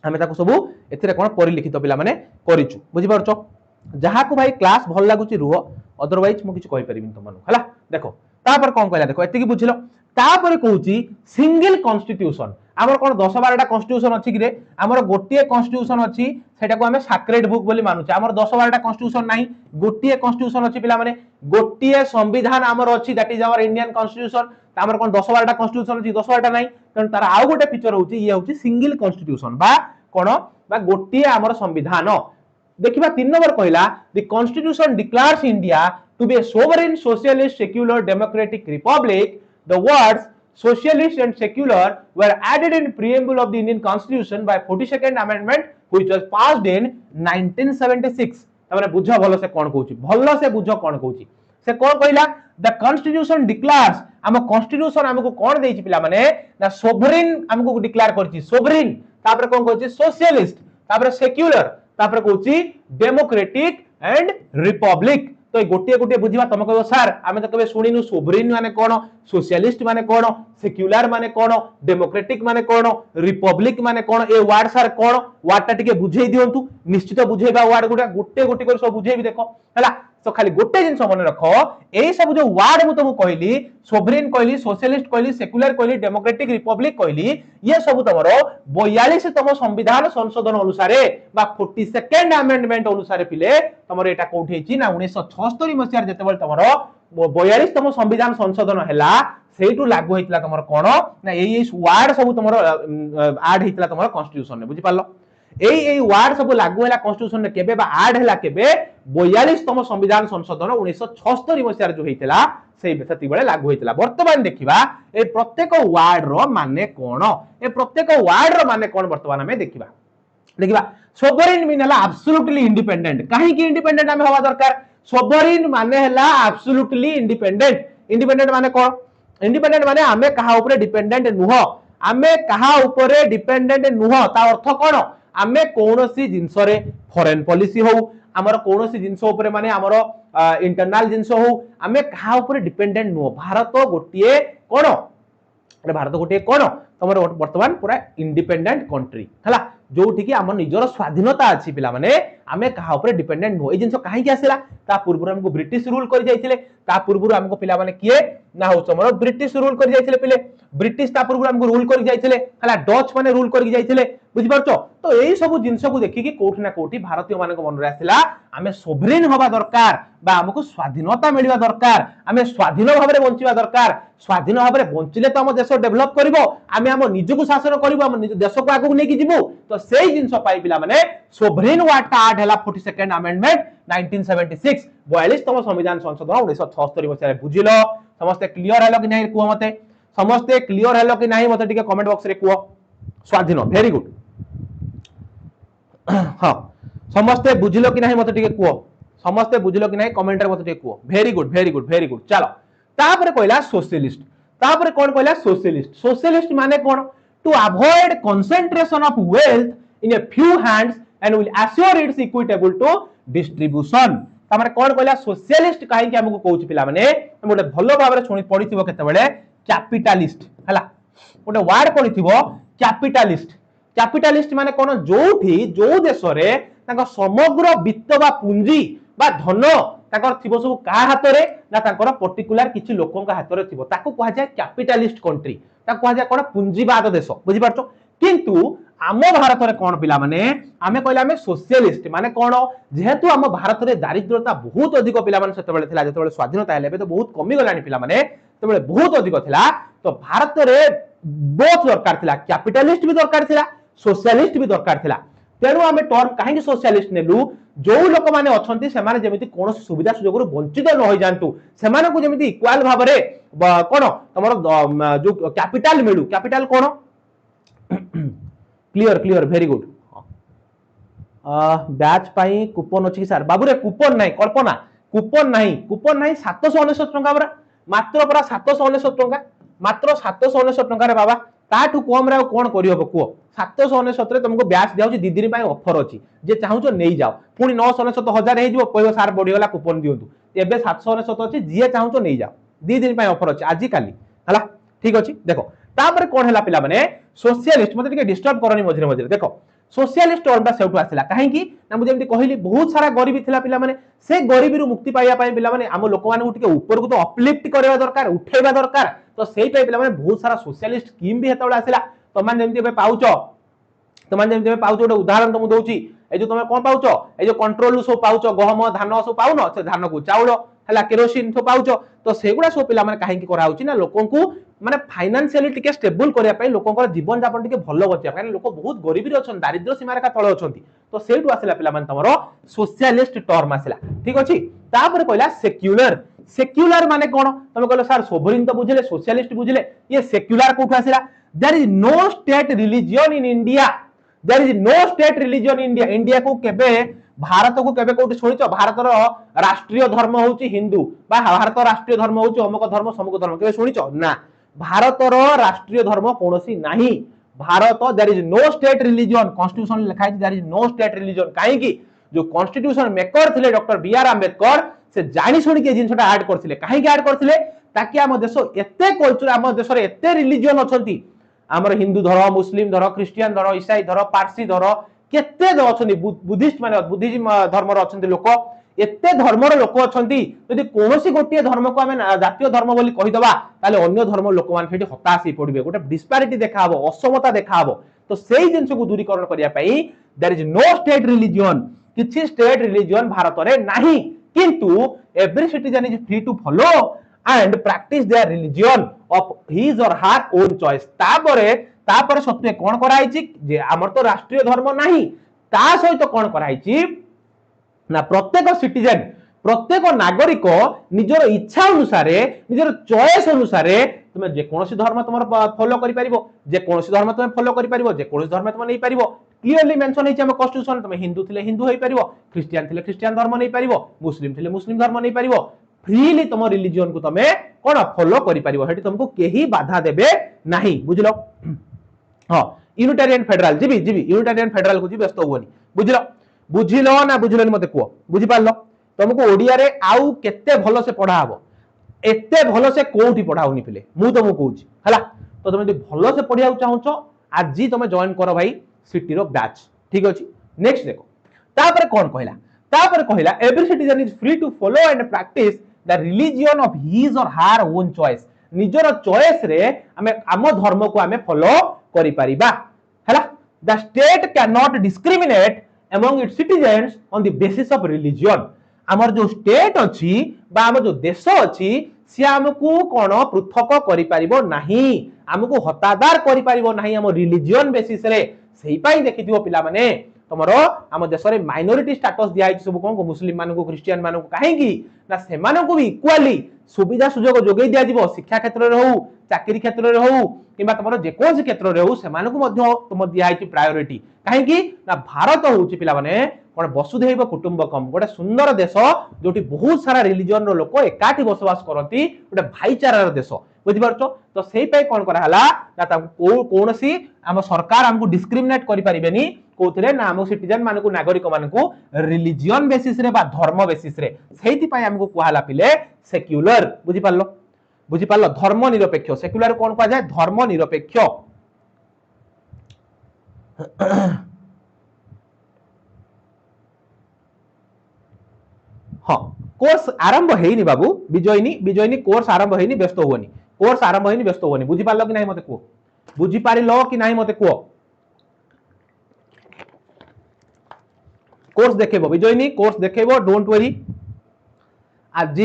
हमें ताको सब एथिरे कोन परिलिखित पिला माने करिछु बुझि परछो जहा को भाई क्लास भल लागुची रुह अदरवाइज मु किछ कहि परिबिन तुम मानु हला देखो तापर कोन कहला देखो एति कि बुझिलो तापर कहूची सिंगल कॉन्स्टिट्यूशन हमर कोन 10 12टा कॉन्स्टिट्यूशन अछि कि रे हमर गोटिए कॉन्स्टिट्यूशन अछि सेटा को हमें सैक्रेड बुक बोली मानुचे हमर 10 12टा कॉन्स्टिट्यूशन नाही गोटिए कॉन्स्टिट्यूशन अछि पिला माने गोटिए संविधान हमर अछि that is our Indian constitution हमर कोन 10 12टा कॉन्स्टिट्यूशन अछि 10 12टा नाही तन तार आउ गोटे फीचर होची ये होची सिंगल कॉन्स्टिट्यूशन बा कोन बा गोटिए हमर संविधान देखिबा 3 नंबर कहला the constitution declares India to be a sovereign socialist secular democratic republic the words socialist and secular were added in preamble of the Indian Constitution by 42nd amendment which was passed in 1976 तमने बुझो भलो से कोन कहूची भलो से बुझो कोन कहूची से कोन कहला the constitution declares हम कॉन्स्टिट्यूशन हमको कोन देछि पिला माने ना सोवरेन हमको डिक्लेयर करछि सोवरेन तापर कोन कहूची सोशलिस्ट तापर सेक्युलर तापर कहूची डेमोक्रेटिक एंड रिपब्लिक तो गोटे गोटे बुझिबा तुम कहबो सर आमे तो कबे सुनिनु सोवरेन माने कोन सोशलिस्ट माने कोन सेक्युलर माने कोन डेमोक्रेटिक माने कोन रिपब्लिक माने कोन ए वर्ड सर कोन वर्ड ता टिके बुझेई दियंतु निश्चित बुझेबा वर्ड गुडा गोटे गोटे कर सब बुझेबी देखो हला तो खाली गोटे जिंस मन रखो एई सब जो वर्ड मु तुम कहली सोवरेन कहली सोशलिस्ट कहली सेक्युलर कहली डेमोक्रेटिक रिपब्लिक कहली ये सब तमरो 42 तम संविधान संशोधन अनुसार बा 42nd अमेंडमेंट अनुसार पिले तमरो एटा कोठी छि ना 1976 मसियार जेतेबल तमरो 42 तम संविधान संशोधन हैला सेटू लागू हेतला तमरो कोन ना एई वर्ड सब तमरो ऐड हेतला तमरो कॉन्स्टिट्यूशन ने बुझि पालो एई वर्ड सब लागू हैला कॉन्स्टिट्यूशन ने केबे बा ऐड हैला केबे 42 तम संविधान संशोधन 1976 मसियार जो हेतला सेई बेसति बळे लागू हेतला वर्तमान देखिबा ए प्रत्येक वर्ड रो माने कोन ए प्रत्येक वर्ड रो माने कोन वर्तमान में देखिबा सोवरेन मीन हला एब्सोल्युटली इंडिपेंडेंट काहे कि इंडिपेंडेंट हमें हवा दरकार सोवरेन माने हला एब्सोल्युटली इंडिपेंडेंट माने कोन इंडिपेंडेंट माने हमें कहा ऊपर डिपेंडेंट नुह हमें कहा ऊपर डिपेंडेंट नुह ता अर्थ कोन हमें कोनोसी जिंस रे फॉरेन पॉलिसी हो हमर कोनोसी जिंस ऊपर माने हमर इंटरनल जिंस हो हमें कहा ऊपर डिपेंडेंट नुह भारत गोटिए कोन भारत गोटिए कोन तमर वर्तमान पूरा इंडिपेंडेंट कंट्री हला जोठी कि हमर निजर स्वाधीनता अछि पिला माने हमें कहा ऊपर डिपेंडेंट नो ए जिंस काहे कि आसेला ता पूर्व हमको ब्रिटिश रूल कर जाइथिले ता पूर्व हमको पिला माने किए ना हो समर ब्रिटिश रूल कर जाइथिले पिले ब्रिटिश ता पूर्व हमको रूल कर जाइथिले हला डच माने रूल कर जाइथिले बुझि परछो तो एई सब जिंस को देखि कि कोठी ना कोठी भारतीय माने को मन रे आसेला हमें सोवरेन होबा दरकार बा हमको स्वाधीनता मिलवा दरकार हमें स्वाधीन भाबरे बंचिबा दरकार स्वाधीन भाबरे बंचिले तो हम देश डेवलप करबो हमें हम निजको शासन करबो हम निज देश को आगु नेकी जिवो तो सेई जिंस पाई पिला माने सोवरेन वाटा ऐड हला 42nd अमेंडमेंट 1976 42 तम संविधान संशोधन 1976 मसिया बुझिलो समस्त क्लियर हलो कि नहीं कुओ मते समस्त क्लियर हलो कि नहीं मते टिके कमेंट बॉक्स रे कुओ स्वाधीन वेरी गुड हां समस्त बुझिलो कि नहीं मते टिके कुओ समस्त बुझिलो कि नहीं कमेंट रे मते टिके कुओ वेरी गुड चलो तापर कहला सोशलिस्ट तापर कोन कहला सोशलिस्ट माने कोन to avoid concentration of wealth in a few hands and will assure its equitable to distribution तमारे कोन कहला सोशलिस्ट काहे कि हमको कहउछि पिला माने हम गोटे भलो भाबरे सुनि पढिथिबो केते बेले कैपिटलिस्ट हला गोटे वर्ड पढिथिबो कैपिटलिस्ट माने कोन जोठी जो देश रे ताको समग्र वित्त बा पूंजी बा धन ताकर थिबो सब का हाथ रे ना ताकर पर्टिकुलर किछि लोकन का हाथ रे थिबो ताको कहा जाय कैपिटलिस्ट कंट्री ताको कहा जाय कोन पूंजीवाद देश बुझि परछो किंतु आम भारत में कौन पिला माने आमे कहले आमे सोशलिस्ट माने कौन जेहेतु आम भारत में दारिद्रता बहुत अधिक पिला माने सेतबेले थिला जेतबेले स्वाधीनता हेले तो बहुत कमी गलानी पिला माने सेतबेले बहुत अधिक थिला तो भारत में बोथ दरकार थिला कैपिटलिस्ट भी दरकार थिला सोशलिस्ट भी दरकार थिला तेणु आमे टर्म काहे सोशलिस्ट नेलु जो लोक माने अछंती से माने जेमिति कोन सुविधा सुयोग रु वंचित न होई जानतु से माने को जेमिति इक्वल भाव रे कोन तमरो जो कैपिटल मिलु कैपिटल कोन clear clear very good batch पाई कूपन अछि सर बाबू रे कूपन नाही कल्पना कूपन नाही 799 टंका बरा मात्र परा 799 टंका मात्र 799 टंका रे बाबा ताठू कम रे कोन करि हबो को 799 रे तुमको बैच दियाउ 2 दिन पाई ऑफर अछि जे चाहू नै जाओ पुनी 999 हजार हे जिवो कहबो सर बढ़ी गला कूपन दियंतु एबे 799 अछि जे चाहू नै जाओ 2 दिन पाई ऑफर अछि आजि काली हला ठीक अछि देखो तापर कोन हला पिला माने सोशलिस्ट मते टिके डिस्टर्ब करनी मझिरे मझिरे देखो सोशलिस्ट टर्मटा सेउटु आसिला काहे कि ना मु जेमति कहिली बहुत सारा गरीबी थिला पिला माने से गरीबी रु मुक्ति पाइया पाई पिला माने हम लोक माने टिके ऊपर को तो अपलिफ्ट करबा दरकार उठेबा दरकार तो सेई पाई पिला माने बहुत सारा सोशलिस्ट स्कीम भी हेतौला आसिला तो मान जेमति बे पाउचो तो मान जेमति बे पाउचो उडा उदाहरण तो मु दोउची ए जो तुमे कोन पाउचो ए जो कंट्रोल सो पाउचो गहम धान सो पाउनो से धान को चाउल हला केरोसिन सो पाउचो तो सेगुडा सो पिला माने काहे कि करा होची ना लोकन को माने फाइनेंशियली टिके स्टेबल करिया पई लोकन जीवन यापन टिके भलो बचिया कारण लोक बहुत गरीबी रे अछन दारिद्र्य सीमा रेखा तळे अछंती तो सेटु आसिला पिला माने तमरो सोशलिस्ट टर्म आसिला ठीक अछि तापर कहला सेक्युलर सेक्युलर माने कोन तमे कहलो सर सोवरिन तो बुझिले सोशलिस्ट बुझिले ये सेक्युलर कोठा आसिला there is no state religion in India there is no state religion in India India को केबे भारत को केबे कोठी सुनिचो भारत रो राष्ट्रीय धर्म होची हिंदू बा भारत राष्ट्रीय धर्म होची अमुक धर्म समुक धर्म केबे सुनिचो ना भारत रो राष्ट्रीय धर्म कोनोसी नाही Bharat there is no state religion constitution लिखा है there is no state religion काहे कि जो कॉन्स्टिट्यूशन मेकर थिले डॉक्टर बी आर अंबेडकर से जानि सुनि के जिनसटा ऐड करथिले काहे कि ऐड करथिले ताकि हम देश एते कल्चर हम देश रे एते रिलीजन अछंती हमर हिंदू धर्म मुस्लिम धर्म क्रिश्चियन धर्म ईसाई धर्म पारसी धर्म केते अछंती बुद्धिस्ट माने बुद्धिज्म धर्म रो अछंती लोक एते धर्म रो लोक अछंती यदि कोनोसी गोटिए धर्म को हम जातीय धर्म बोली कहि दबा ताले अन्य धर्म लोक मान फेटी हताश ही पड़बे गोटे डिस्पैरिटी देखा हबो असमता देखा हबो तो सेही जिंस को दूरीकरण करिया पई there is no state religion किछि स्टेट रिलीजन भारत रे नाही किंतु every citizen is free to follow and practice their religion of his or her own choice तापरे सत्वे कोन कराइछि जे हमर तो राष्ट्रीय धर्म नाही ता सहित कोन कराइछि ना प्रत्येक सिटीजन प्रत्येक नागरिक निजर इच्छा अनुसार निजर चॉइस अनुसार तुम जे कोनोसी धर्म तुम फॉलो करि परिबो जे कोनोसी धर्म तुम फॉलो करि परिबो जे कोनोसी धर्म तुम नै परिबो क्लियरली मेंशन है हम कॉन्स्टिट्यूशन तुम हिंदू थिले हिंदू होई परिबो क्रिश्चियन थिले क्रिश्चियन धर्म नै परिबो मुस्लिम थिले मुस्लिम धर्म नै परिबो फ्रीली तुम रिलीजन को तुम कोन फॉलो करि परिबो हेटी तुमको केही बाधा देबे नाही बुझलो हां Unitarian federal GB Unitarian federal को जी व्यस्त होनी बुझिलो ना बुझिलोनी मते को बुझि पारलो तुमको ओडिया रे आउ केते भलो से पढा हबो एते भलो से कोठी पढाउनी पिले मु तुमको कहूची हला तो तुम भलो से पढिया चाहूचो आज जी तुम जॉइन करो भाई सिटी रो बैच ठीक अछि नेक्स्ट देखो तापर कोन कहला every citizen is free to follow and practice the religion of his or her own choice निजर चॉइस रे हमें आम धर्म को हमें फॉलो करि परिबा हला the state can not discriminate among it's citizens on the basis of religion हमर जो स्टेट अछि बा हमर जो देश अछि से हमकु कोन पृथक करि परिबो नाही हमकु हतादार करि परिबो नाही हम रिलीजन बेसिस रे सेही पाई देखिथिबो पिला माने तमरो हम देश रे माइनॉरिटी स्टेटस दिया है सब कोन को मुस्लिम मानन को क्रिश्चियन मानन को काहे की ना से मानन को भी इक्वली सुविधा सुयोग जोगै दिया दिबो शिक्षा क्षेत्र रे हो चाकरी क्षेत्र रे हो किबा तमरो जे कोन क्षेत्र रे हो से मानन को मध्य तुम दिया है प्रायोरिटी काहे की ना भारत होउची पिला माने कोन वसुधैव कुटुंबकम गोटे सुंदर देश जोटी बहुत सारा रिलीजन रो लोक एकाठी बसवास करती गोटे भाईचारा रो देश बुझि पारछो तो सेही पे कोन करा हला ना ता कोनोसी हम सरकार हमको डिस्क्रिमिनेट करि परिबेनी कोथरे ना हम सिटीजन मानकु नागरिक मानकु रिलीजन बेसिस रे बा धर्म बेसिस रे सेहिति पय हमको कुहाला पिले सेक्युलर बुझि पारलो धर्म निरपेक्ष सेक्युलर कोन कहा जाय धर्म निरपेक्ष हां कोर्स आरंभ हेइनी बाबू विजयनी कोर्स आरंभ हेइनी व्यस्त होनी कोर्स आरंभ हेइनी व्यस्त होनी बुझि पारलो कि नाही मते को बुझि पारिलो कि नाही मते को कोर्स देखेबो विजयनी कोर्स देखेबो डोंट वरी आज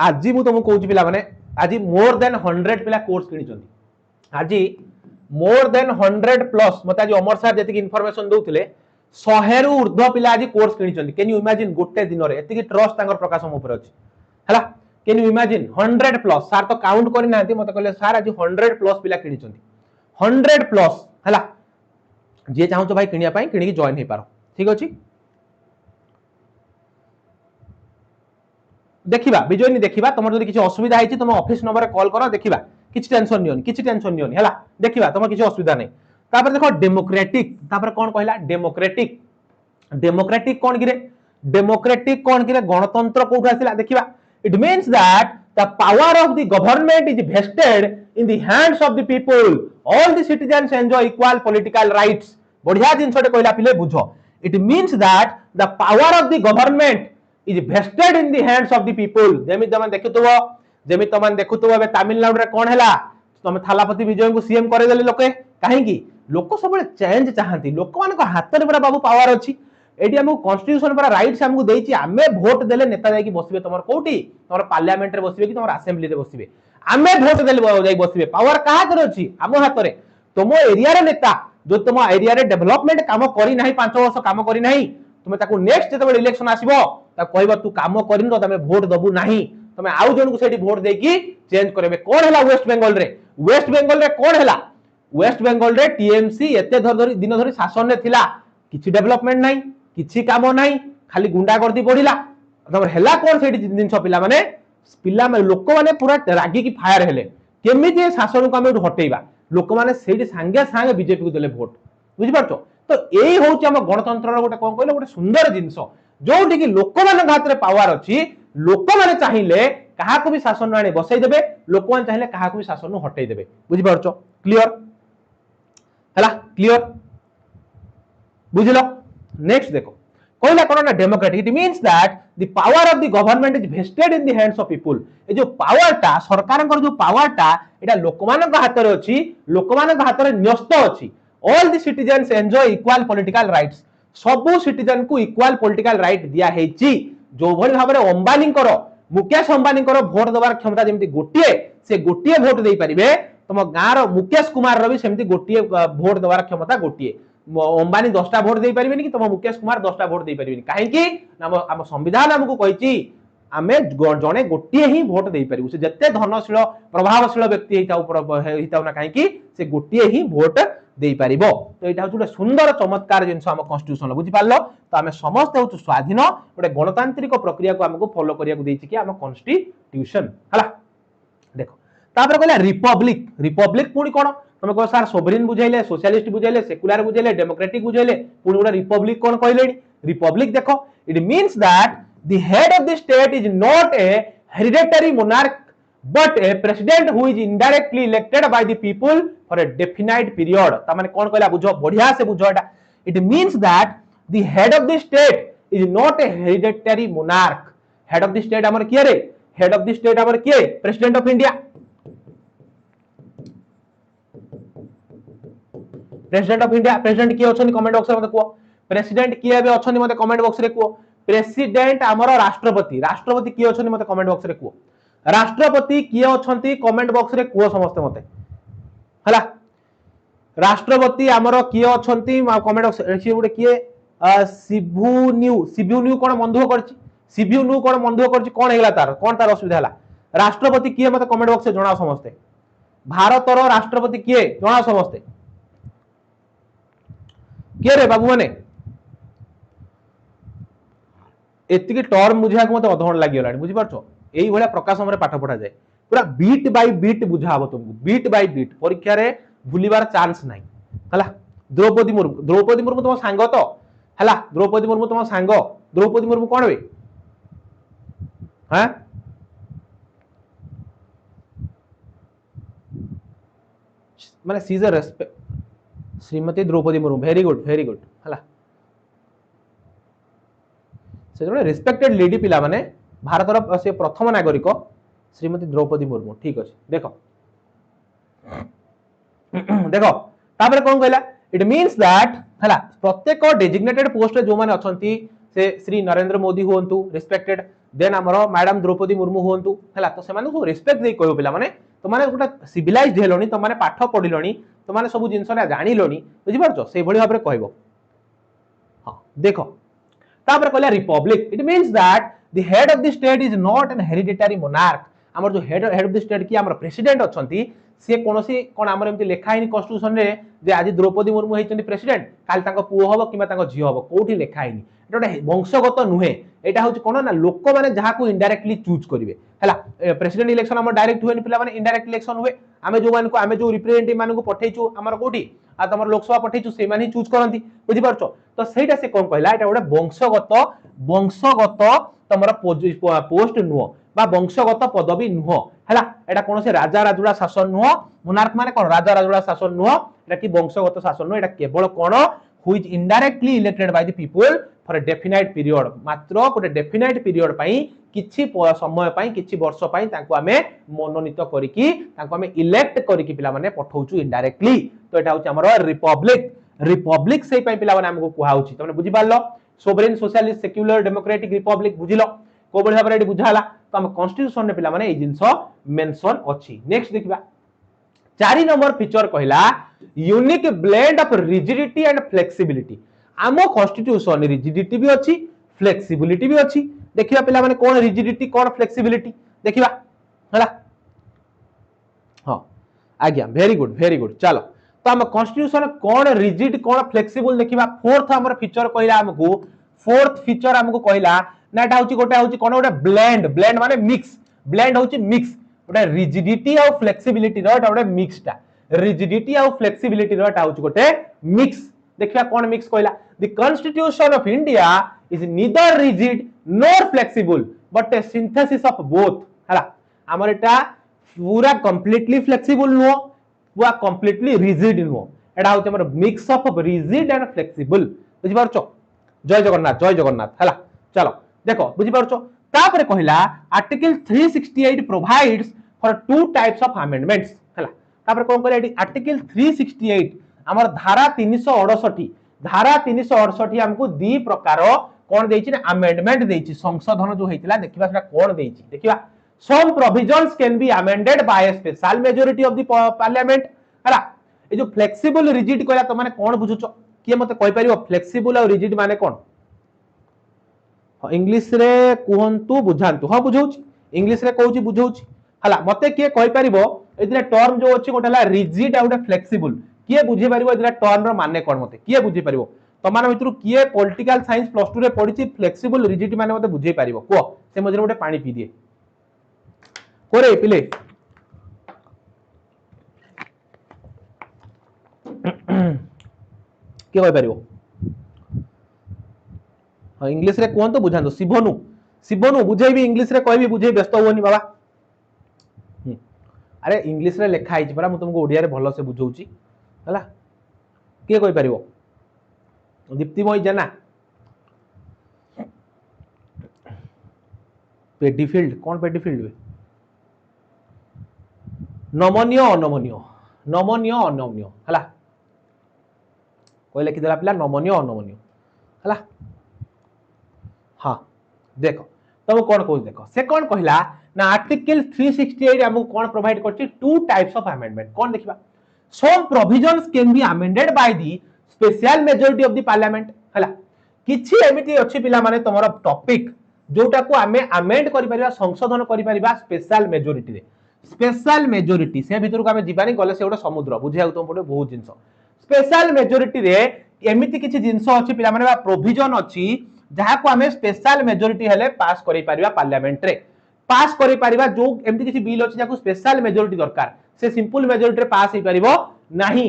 आज मु तुमको कहूची पिला माने आज मोर देन 100 पिला कोर्स किनी चंदी आज मोर देन 100 प्लस मते आज अमर सर जति इन्फॉर्मेशन दउथिले 100 रु ऊर्ध्व पिला आज कोर्स किनी चंदी कैन यू इमेजिन गोटे दिन रे एति की ट्रस्ट तांगर प्रकाशम ऊपर अछि हला can you imagine 100 plus sir तो काउंट करि नांती मते कहले सर आज 100 प्लस पिला किनी चंदी 100 प्लस हला जे चाहू तो भाई किनिया पई किनी की जॉइन हे पारो ठीक अछि देखिबा विजयनी देखिबा तुम जदि किछि असुविधा हैछि तुम ऑफिस नंबर कॉल करो देखिबा किछि टेंशन नियोनी हला देखिबा तुम किछि असुविधा नै तापर देखो डेमोक्रेटिक तापर कोन कहला डेमोक्रेटिक डेमोक्रेटिक कोन गिरे गणतंत्र कोठा आसिला देखिबा it means that the power of the government is vested in the hands of the people all the citizens enjoy equal political rights बढ़िया जिनसटे कहला पिले बुझो it means that the power of the government is vested in the hands of the people Zeme तमन देखुतबो बे तमिलनाडु रे कोन हैला तमे थालापति विजय को CM करे देले लोके काहे की लोक सब चेंज चाहंती लोक मान को हाथ रे बड़ा बाबू पावर अछि एडी हमको कॉन्स्टिट्यूशन पर राइट्स हमको देछि आमे वोट देले नेता जाई की बसिबे तमर कोठी तमर पार्लियामेंट रे बसिबे की तमर असेंबली रे बसिबे आमे वोट देले जाई बसिबे पावर कहा करे अछि हमो हाथ रे तुम एरिया रे नेता जो तुम एरिया रे डेवलपमेंट काम करी नाही 5 वर्ष काम करी नाही तुमे ताको नेक्स्ट जते इलेक्शन आसीबो ता कहबो तू काम करिन तो तमे वोट दबु नाही तमे आउ जन को सेठी वोट देकी चेंज करबे कोन हैला वेस्ट बेंगल रे कोन हैला वेस्ट बेंगल रे टीएमसी एते धर दिन धरी शासन ने थिला किछि डेवलपमेंट नाही किछि काम नाही खाली गुंडा करती पड़िला तमर हैला कोन सेठी जिंस पिला माने लोक माने पूरा रागी की फायर हेले केमिति शासन को हम हटेइबा लोक माने सेठी संगे संगे बीजेपी को देले वोट बुझि पारछो तो एई होउची हम गणतंत्र रो गोटे कोन कहले गोटे सुंदर जिंस जोठी की लोक माने हाथ रे पावर अछि लोक माने चाहिए कहा को भी शासन आने बसई देबे लोक माने चाहिए कहा को भी शासन हटेई देबे बुझि पारछो क्लियर हैला क्लियर बुझिलो नेक्स्ट देखो कहला कोन ना democratic it means that the power of the government is vested in the hands of people ए जो पावर टा सरकार जो पावर टा एटा लोक मान हाथ रे अछि लोक मान हाथ रे न्यस्त अछि all the citizens enjoy equal political rights सबु सिटीजन को इक्वल पॉलिटिकल राइट दिया हेछि जो भली भाबरे अंबानी करो मुकेश अंबानी करो वोट दबार क्षमता जेमति गोटिए वोट देई परिबे तुम गाँ रो मुकेश कुमार रो भी सेमति गोटिए वोट दबार क्षमता गोटिए अंबानी 10टा वोट दे परिबेनी कि तुम मुकेश कुमार 10टा वोट दे परिबेनी काहे कि हम संविधान हमको कहिछि आमे जने गोटिए ही वोट दे परिबु से जत्ते धनशील प्रभावशील व्यक्ति हेताउ ना काहे कि से गोटिए ही वोट दे परिबो तो एटा होय सुंदर चमत्कार जिंस हम कॉन्स्टिट्यूशन बुझि पारलो तो आमे समस्त होउ स्वाधीन गोटे गणतांत्रिक प्रक्रिया को हमको फॉलो करिया को देछि कि हम कॉन्स्टिट्यूशन हला देखो तापर कहला रिपब्लिक पुनी कोन तुम कह सर सोवरेन बुझाइले सोशलिस्ट बुझाइले सेकुलर बुझाइले डेमोक्रेटिक बुझाइले पुनी गोटे रिपब्लिक कोन कहलेनी रिपब्लिक देखो it means that the head of the state is not a hereditary monarch but a president who is indirectly elected by the people for a definite period ता माने कोन कहला बुझो बढ़िया से बुझो एटा it means that the head of the state is not a hereditary monarch head of the state हमर किए रे head of the state हमर किए president of india president किए अछन कमेंट बॉक्स रे मते को president किए बे अछन मते कमेंट बॉक्स रे को president हमर राष्ट्रपति किए अछन मते कमेंट बॉक्स रे को राष्ट्रपति किए अछंती कमेंट बॉक्स रे कुओ समस्त मते हला राष्ट्रपति हमरो किए अछंती कमेंट बॉक्स रे गुडे किए सिभु न्यू कोन बंधु करछि सिभु न्यू कोन बंधु करछि कोन हेला तार असुविधा हला राष्ट्रपति किए मते कमेंट बॉक्स रे जणाओ समस्त भारत रो राष्ट्रपति किए जणाओ समस्त किए रे बाबू माने एतिकी टर्म बुझा को मते अधघंटा लागि गेलानी बुझि पारछो एई भला प्रकाशम रे पाठ पढ़ा जाए पूरा बीट बाय बीट बुझा हबो तुमको बीट बाय बीट परीक्षा रे भूलिबार चांस नाही हला द्रौपदी मुर्मू तुम सांग तो हला द्रौपदी मुर्मू तुम सांग द्रौपदी मुर्मू कोन बे हां माने सीजर respect Shrimati Draupadi Murmu very good हला से जोड़े रेस्पेक्टेड लेडी पिला माने भारत से प्रथम नागरिक श्रीमती द्रौपदी मुर्मू ठीक अच्छे देखो देखो तापर कौन कहला इट मीन्स दैट हला प्रत्येक डेजिग्नेटेड पोस्ट रे जो माने अछंती से श्री नरेंद्र मोदी होंतु रिस्पेक्टेड देन हमरो मैडम द्रौपदी मुर्मू होंतु हला तो से माने को रिस्पेक्ट दे कहयो पिला माने तो माने गोटा सिविलाइज्ड हेलोनी तो माने पाठ पढिलोनी तो माने सब जिंस ना जानिलोनी बुझि परछो से भली भाबरे कहबो हां देखो तापर कहला Republic it means that the head of the state is not an hereditary monarch हमर जो हेड ऑफ द स्टेट की हमर प्रेसिडेंट अछंती से कोनोसी कोन हमर एमति लेखा हिनी कॉन्स्टिट्यूशन रे जे आज द्रौपदी मुर्मू हेचंती प्रेसिडेंट काल तांको पुओ होबो किबा तांको झियो होबो कोठी लेखा हिनी एटा वंशगत नुहे एटा होची कोन ना लोक माने जहा को इनडायरेक्टली चूज करिवे हला प्रेसिडेंट इलेक्शन हमर डायरेक्ट हुएनी पिला माने इनडायरेक्ट इलेक्शन हुए आमे जो मान को आमे जो रिप्रेजेंटेटिव मान को पठेचू हमर कोठी आ तमर लोकसभा पठेचू से माने चूज करंती बुझि परछो तो सेटा से कोन कहला एटा गोटे वंशगत तमर पोस्ट नुह बा वंशगत पदवी नुह हैला एटा कोन से राजा राजुड़ा शासन नुह मोनार्क माने कोन राजा राजुड़ा शासन नुह एटा की वंशगत शासन नुह एटा केवल कोन who is indirectly elected by the people for a definite period मात्र गोटे डेफिनाइट पीरियड पई किछि समय पई किछि वर्ष पई तांको हमें मनोनीत करिकि तांको हमें इलेक्ट करिकि पिला माने पठौचु इनडायरेक्टली तो एटा होची हमर रिपब्लिक से पई पिला माने हमको कुहाउची तमने बुझि पारलो sovereign socialist secular democratic republic बुझिलो को बढिया भाबरे बुझाला तो हम कॉन्स्टिट्यूशन ने पिला माने ए जिंस मेंशन अछि नेक्स्ट देखिबा 4 नंबर फीचर कहला unique blend of rigidity and flexibility Amo constitution rigidity भी अछि फ्लेक्सिबिलिटी भी अछि देखिबा पिला माने कोन रिजिडिटी कोन फ्लेक्सिबिलिटी देखिबा हला हां आज्ञा वेरी गुड चलो तो हम कॉन्स्टिट्यूशन कोन रिजिड कोन फ्लेक्सिबल देखिबा फोर्थ हमर फीचर कहला हमको फोर्थ फीचर हमको कहला ना एटा होची गोटे होची कोन गोटे ब्लेंड माने मिक्स ब्लेंड होची मिक्स गोटे रिजिडिटी और फ्लेक्सिबिलिटी रो एटा गोटे मिक्सटा रिजिडिटी और फ्लेक्सिबिलिटी रो एटा होची गोटे मिक्स देखिबा कोन मिक्स कहला the constitution of India is neither rigid nor flexible but A synthesis of both हला हमर एटा पूरा कंप्लीटली फ्लेक्सिबल नो पूरा कंप्लीटली रिजिड नो एटा होची हमर mix of rigid and flexible बुझि पारछो जय जगन्नाथ हला चलो देखो बुझि पारछो तापर कहला article 368 provides for two types of amendments हला तापर कोन कहला आर्टिकल 368 हमर धारा 368 हमको दी प्रकार कोन देछि ना अमेंडमेंट देछि संशोधन जो हेतिला देखिबा सेटा कोन देछि देखिबा some provisions can be amended by a special majority of the parliament हला ए जो फ्लेक्सिबल रिजिड कहला तो माने कोन बुझुचो किए मते कहि परियो फ्लेक्सिबल और रिजिड माने कोन इंग्लिश रे कुहंतु बुझांतु हां बुझौछि इंग्लिश रे कहउछि बुझौछि हला मते किए कहि परिबो एदिरा टर्म जो अछि गोटला रिजिड आ गोटे फ्लेक्सिबल किए बुझे परिबो एदिरा टर्म रो माने कोन मते किए बुझे परिबो तमान भितरु किए पॉलिटिकल साइंस प्लस 2 रे पढिछि फ्लेक्सिबल रिजिड माने मते बुझे परिबो को से मजरे गोटे पानी पी दिए कोरे पिले के कहि परिबो इंग्लिश रे कोन तो बुझांतो शिवनु बुझेबी इंग्लिश रे कहबी बुझे व्यस्त होनी बाबा अरे इंग्लिश रे लिखा आइछ परा मु तुमको ओडिया रे भलो से बुझौची हला के कहि परिबो दीप्तिमय जना पेडीफील्ड कोन पेडीफील्ड वे नमनीय अनमनीय हला कोइ लिखि देला पिला नमनीय अनमनीय हला हाँ देखो तब कौन कह देखो से कौन कहला ना आर्टिकल 368 हमको कौन प्रोवाइड करछि टू टाइप्स ऑफ अमेंडमेंट कौन देखिबा some provisions can be amended by the special majority of the parliament हला किछि एमिति अछि पिला माने तमरो टॉपिक जोटा को हमें अमेंड करि परिबा संशोधन करि परिबा स्पेशल मेजॉरिटी रे स्पेशल मेजॉरिटी से भीतर को हमें जीवानी गले से गोटे समुद्र बुझिया तुम पड़े बहुत जिंस स्पेशल मेजॉरिटी रे एमिति किछि जिंस अछि पिला माने प्रोविजन अछि जहा को हमें स्पेशल मेजॉरिटी हेले पास करि परिबा पार्लियामेंट रे पास करि परिबा जो एमिति किछि बिल अछि जाको स्पेशल मेजॉरिटी दरकार से सिंपल मेजॉरिटी रे पास हे परिबो नाही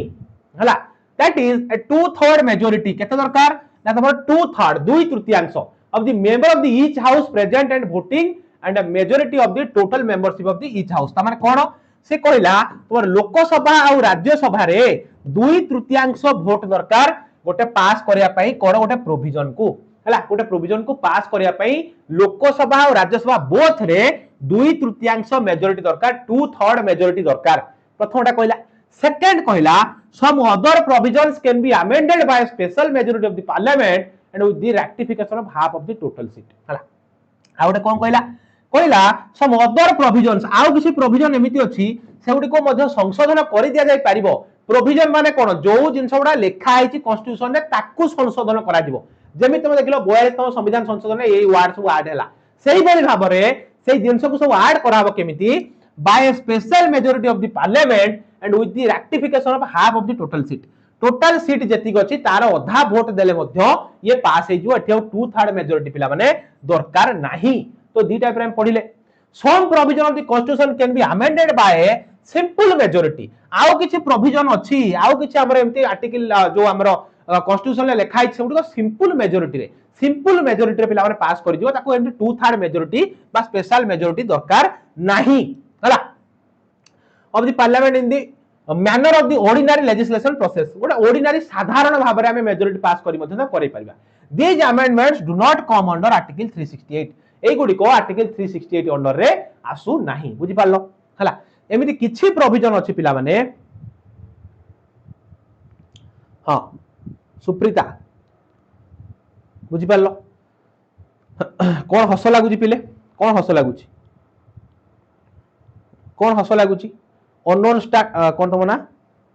हला दैट इज ए 2/3 मेजॉरिटी केते दरकार ना तमर 2/3 दुई तृतीयांश of the member of the each house present and voting and a majority of the total membership of the each house त माने कोन से कहला तमर लोकसभा और राज्यसभा रे दुई तृतीयांश वोट दरकार गोटे पास करिया पई कोन गोटे प्रोविजन को हला गोटे प्रोविजन को पास करिया पई लोकसभा और राज्यसभा बोथ रे दुई तृतीयांश मेजॉरिटी दरकार 2/3 मेजॉरिटी दरकार प्रथमटा कहला सेकंड कहला some other provisions can be amended by a special majority of the parliament and with the ratification of half of the total seat हला आ गोटे कोन कहला कहला some other provisions आउ किसी प्रोविजन एमिति अछि सेउडी को मध्ये संशोधन करि दिया जाय परिबो प्रोविजन माने कोन जो जिंस गुडा लेखा आइछि कॉन्स्टिट्यूशन रे ताकू संशोधन करा दिबो जेमि तुम देखिलो 42तम संविधान संशोधन ए वर्ड सब ऐड हैला सेही बली भाबरे सेही जिंस को सब ऐड कराबो केमिति by a special majority of the parliament and with the ratification of half of the total seat जेतिक अछि तार आधा वोट देले मध्ये ये पास हे जो एठियो 2/3 मेजॉरिटी पिला माने दरकार नाही तो दी टाइप रे हम पढिले some provision of the constitution can be amended by a simple majority आउ किछि प्रोविजन अछि आउ किछि हमर एमती आर्टिकल जो हमर कॉन्स्टिट्यूशन ले लिखा अछि सेउडी को सिंपल मेजॉरिटी रे पिला माने पास करि दियो ताको एमती 2/3 मेजॉरिटी बा स्पेशल मेजॉरिटी दरकार नाही हला of the parliament in the manner of the ordinary legislation process गोटे ordinary साधारण भाव रे हमें मेजॉरिटी पास करि मध्ये करै परिबा these amendments do not come under article 368 एई गुडी को आर्टिकल 368 अंडर रे आसु नाही बुझि पारलो हला एमिति किछि प्रोविजन अछि पिला माने हां सुप्रीता बुझि पारलो कोन हस लागुची पिले कोन हस लागुची कोन हस लागुची अननोन स्टार्ट कोन तुम ना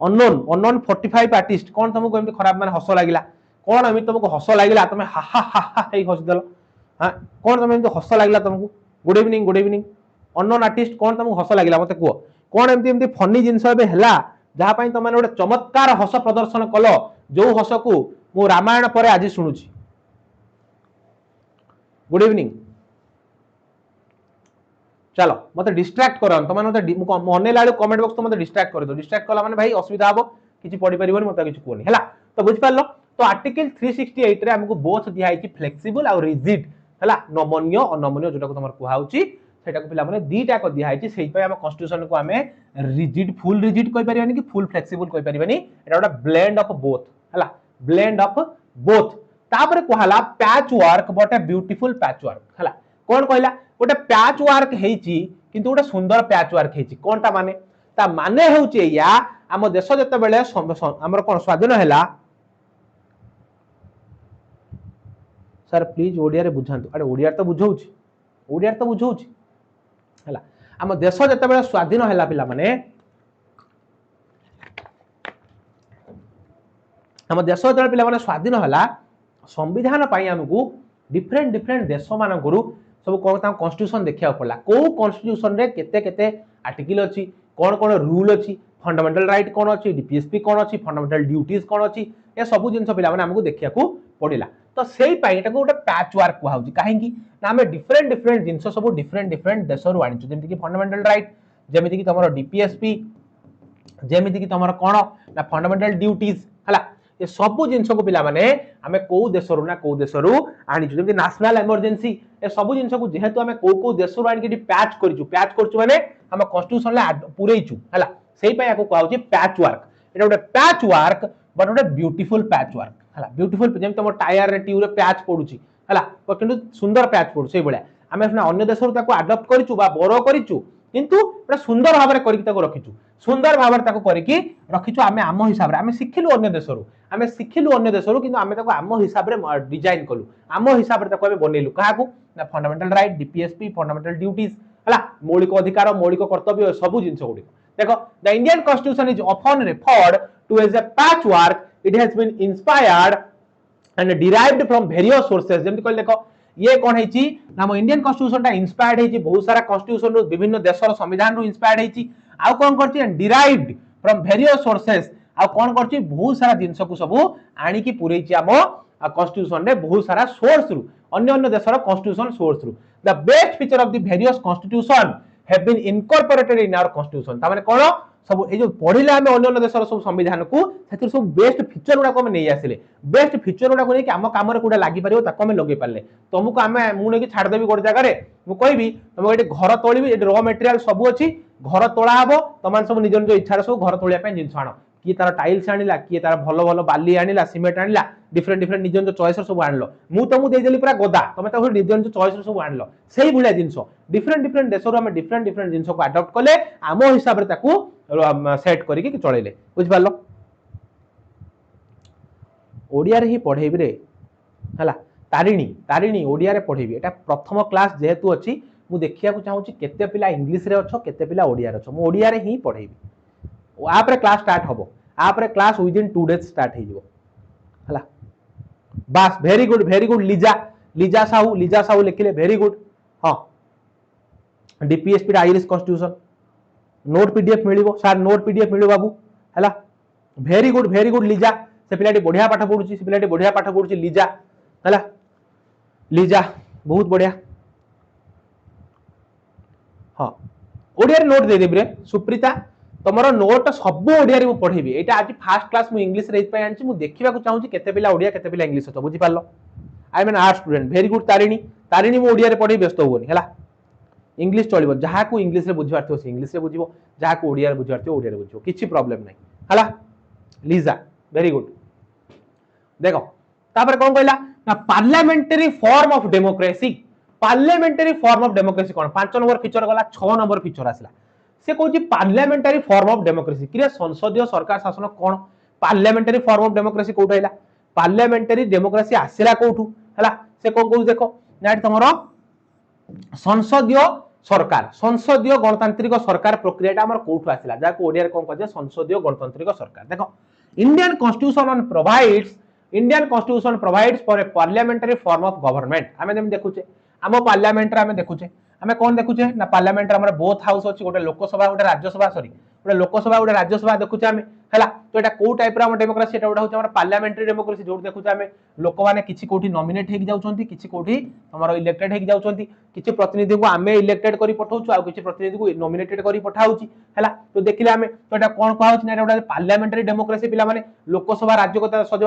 अननोन 45 आर्टिस्ट कोन तुमको एमती खराब माने हस लागिला कोन एमती तुमको हस लागिला तुम हा हा हा हे हस देलो हां कोन तुम एमती हस लागिला तुमको गुड इवनिंग अननोन आर्टिस्ट कोन तुमको हस लागिला मते को कोन एमती फनी जिंस बे हला जहा पई तुम माने गोटे चमत्कार हस प्रदर्शन कलो जो हस को मु रामायण परे आज सुनुची गुड इवनिंग चलो मते डिस्ट्रैक्ट करन त माने मते मने लाडू कमेंट बॉक्स तो मते डिस्ट्रैक्ट कर दो डिस्ट्रैक्ट कला माने भाई असुविधा हबो किछि पढि परिबोनी मते किछि कोनी हला तो बुझ पारलो तो आर्टिकल 368 रे हमको बोथ दिया है फ्लेक्सिबल और रिजिड हला नमनीय अनमनीय जोटा को तमर कुहाउची सेटा को पिला माने दीटा को दिया है सेहि पय हम कॉन्स्टिट्यूशन को हमें रिजिड फुल रिजिड कहि परिबानी कि फुल फ्लेक्सिबल कहि परिबानी एटा गोटा ब्लेंड ऑफ बोथ हला ब्लेंड ऑफ बोथ तापर कुहाला patch work but a beautiful patch work हला कोन कहला गोटे पैच वर्क हेची किंतु गोटे सुंदर पैच वर्क हेची कोनटा माने ता माने हेउची या हम देश जते बेले हमर कोन स्वाधीन हैला सर प्लीज ओडिया रे बुझांतु अरे ओडिया तो बुझौची हैला हम देश जते बेले स्वाधीन हैला पिला माने हम देश जते पिला माने स्वाधीन हैला संविधान पाई हमकु डिफरेंट देश मान गुरु सब कोन कॉन्स्टिट्यूशन देखिया पड़ला को कॉन्स्टिट्यूशन रे केते केते आर्टिकल अछि कोन रूल अछि फंडामेंटल राइट कोन अछि डीपीएसपी कोन अछि फंडामेंटल ड्यूटीज कोन अछि ए सब जिंस पिला माने हमकु देखिया को पड़िला तो सेही पाई एटा को गोटे पैच वर्क कुहाउची काहेकि ना हमें डिफरेंट जिंस सब डिफरेंट देश रु आनिछु जेमिति कि फंडामेंटल राइट जेमिति कि तमरो डीपीएसपी जेमिति कि तमरो कोन ना फंडामेंटल ड्यूटीज हला ये सब जिंस को पिला माने हमें को देश रु ना को देश रु आनिछु जेमिति नेशनल इमरजेंसी ए सब जिंस को जेहेतु हमें को देश रु आनि के पैच करछु माने हम कॉन्स्टिट्यूशन ले पुरैछु हला सेही पय याको कहउची पैच वर्क एटा गोटे पैच वर्क बट गोटे ब्यूटीफुल पैच वर्क हला ब्यूटीफुल जेम तम टायर रे ट्यूब रे पैच पडुची हला पर किंतु सुंदर पैच पडु सेही बळ्या हमें अन्य देश रु ताको अडॉप्ट करिछु बा बरो करिछु किंतु एटा सुंदर भाव रे करिक ताको रखिछु सुंदर भाव रे ताको करिकी रखिछु हमें आम हिसाब रे हमें सिखिलु अन्य देश रु किंतु हमें ताको आम हिसाब रे डिजाइन कलु आम हिसाब रे ताको हमें बनेलु काहाकू ना fundamental right DPSP fundamental duties हला मौलिक अधिकार मौलिक कर्तव्य सब जिंस गुडी देखो the Indian constitution is often referred to as a patch work it has been inspired and derived from various sources जेमति कहले देखो ये कोन हेची नाम इंडियन कॉन्स्टिट्यूशन टा इंस्पायर्ड हेची बहुत सारा कॉन्स्टिट्यूशन रो विभिन्न देशर संविधान रो इंस्पायर्ड हेची आ कोन करची डिराइव्ड फ्रॉम वेरियस सोर्सेस आ कोन करची बहुत सारा जिंस को सब आनी की पुरैची हम कॉन्स्टिट्यूशन रे बहुत सारा सोर्स रु अन्य देशर कॉन्स्टिट्यूशन सोर्स रु the best feature of the various constitution have been incorporated in our constitution ता माने कोन सब ए जो पढिले हम अन्य देशर सब संविधान को सेतिर सब बेस्ट फीचर गुडा को हम नै आसिले बेस्ट फीचर गुडा को नै कि हम काम रे कुडा लागि परियो ताको हम लगे पाले तुमको हम मु नै कि छाड़ देबी गोड जगह रे मु कहबी तुम एटे घर तोलिबी एटे रॉ मटेरियल सब अछि घर तोला हबो तमान सब निज निज इच्छा सब घर तोलिया पे जिंस आनो कि तार टाइल्स आनिला कि तार भलो भलो बाली आनिला सिमेंट आनिला डिफरेंट निज निज चॉइस सब आनलो मु तुमको दे देली पूरा गोदा तमे त निज निज चॉइस सब आनलो सेही भुलिया जिंस डिफरेंट देश रो हम डिफरेंट जिंस को अडॉप्ट कले आमो हिसाब रे ताकू सेट करके चलेले बुझ पारलो ओडिया रे ही पढ़ेबी रे हला तारिणी तारिणी ओडिया रे पढ़ेबी एटा प्रथम क्लास जेहेतु अछि मु देखिया को चाहूची केते पिला इंग्लिश रे अछो केते पिला ओडिया रे अछो मु ओडिया रे ही पढ़ेबी आप रे क्लास स्टार्ट हबो आप रे class within 2 days start हे जिवो हला बस वेरी गुड लीजा साहू लिखिले वेरी गुड हां DPSP Irish constitution note PDF मिलिबो सर नोट पीडीएफ मिलिबो बाबू हला वेरी गुड लीजा से पिलाटी बढ़िया पाठ पढुची से पिलाटी बढ़िया पाठ पढुची लीजा हला लीजा बहुत बढ़िया हां ओडिया रे नोट दे देबी रे सुप्रीता तमरो नोट सब ओडिया रे मु पढेबी एटा आज फर्स्ट क्लास मु इंग्लिश रे इतपय आनची मु देखिबा को चाहूची केते पिला ओडिया केते पिला इंग्लिश तो बुझी पारलो I am an art student very good Tarini मु ओडिया रे पढी व्यस्त होबोनी हला इंग्लिश चलिबो जहा को इंग्लिश रे बुझिबार थियो से इंग्लिश रे बुझिबो जहा को ओडिया रे बुझिबार थियो ओडिया रे बुझिबो किछि प्रॉब्लम नै हला लीजा वेरी गुड देखो तापर कोन कहला ना parliamentary form of democracy cone 5 number feature गला 6 नंबर फीचर आसला से कहूची पार्लियामेंटरी फॉर्म ऑफ डेमोक्रेसी क्रिया संसदीय सरकार शासन कोन पार्लियामेंटरी फॉर्म ऑफ डेमोक्रेसी कोठा हैला पार्लियामेंटरी डेमोक्रेसी आसिला कोठू हैला से कोन कहू देखो नाइट तमरो संसदीय गणतांत्रिक सरकार प्रक्रियाटा हमर कोठू आसिला जाको ओडिया रे कोन कहजे संसदीय गणतांत्रिक सरकार देखो Indian constitution provides for a parliamentary form of government आमे जेम देखुचे आम पार्लियामेंट रे आमे देखुचे आमे कोन देखुचे ना पार्लियामेंट रे हमर बोथ हाउस अछि गोटे लोकसभा गोटे राज्यसभा सॉरी गोटे लोकसभा गोटे राज्यसभा देखुचे आमे हैला तो एटा को टाइप रो हम डेमोक्रेसी एटा होता हमर पार्लियामेंटरी डेमोक्रेसी जोट देखुचे आमे लोक माने किछि कोठी नॉमिनेट हेक जाउछंती किछि कोठी हमर इलेक्टेड हेक जाउछंती किछि प्रतिनिधि को आमे इलेक्टेड करी पठाउछु आ किछि प्रतिनिधि को नॉमिनेटेड करी पठाउछि हैला तो देखिले आमे तो एटा कोन कहउछि ना एटा पार्लियामेंटरी डेमोक्रेसी पिला माने लोकसभा राज्य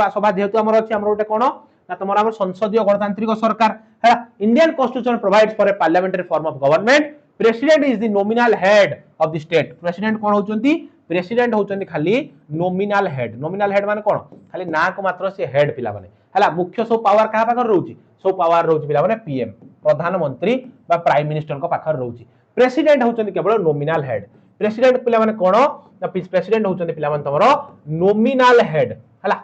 सभा जेहेतु हमर अछि हमर गोटे कोन ना तमरा हमर संसदीय गणतांत्रिक सरकार है Indian constitution provides for a parliamentary form of government president is the nominal head of the state president कोन होचंती प्रेसिडेंट होचंती खाली नॉमिनल हेड माने कोन खाली ना को मात्र से हेड पिला माने हला मुख्य सब पावर कहा पाखर रहउची सब पावर रहउची पिला माने पीएम प्रधानमंत्री बा प्राइम मिनिस्टर को पाखर रहउची प्रेसिडेंट होचंती केवल नॉमिनल हेड प्रेसिडेंट पिला माने कोन ना प्रेसिडेंट होचंती पिला माने तमरो नॉमिनल हेड हला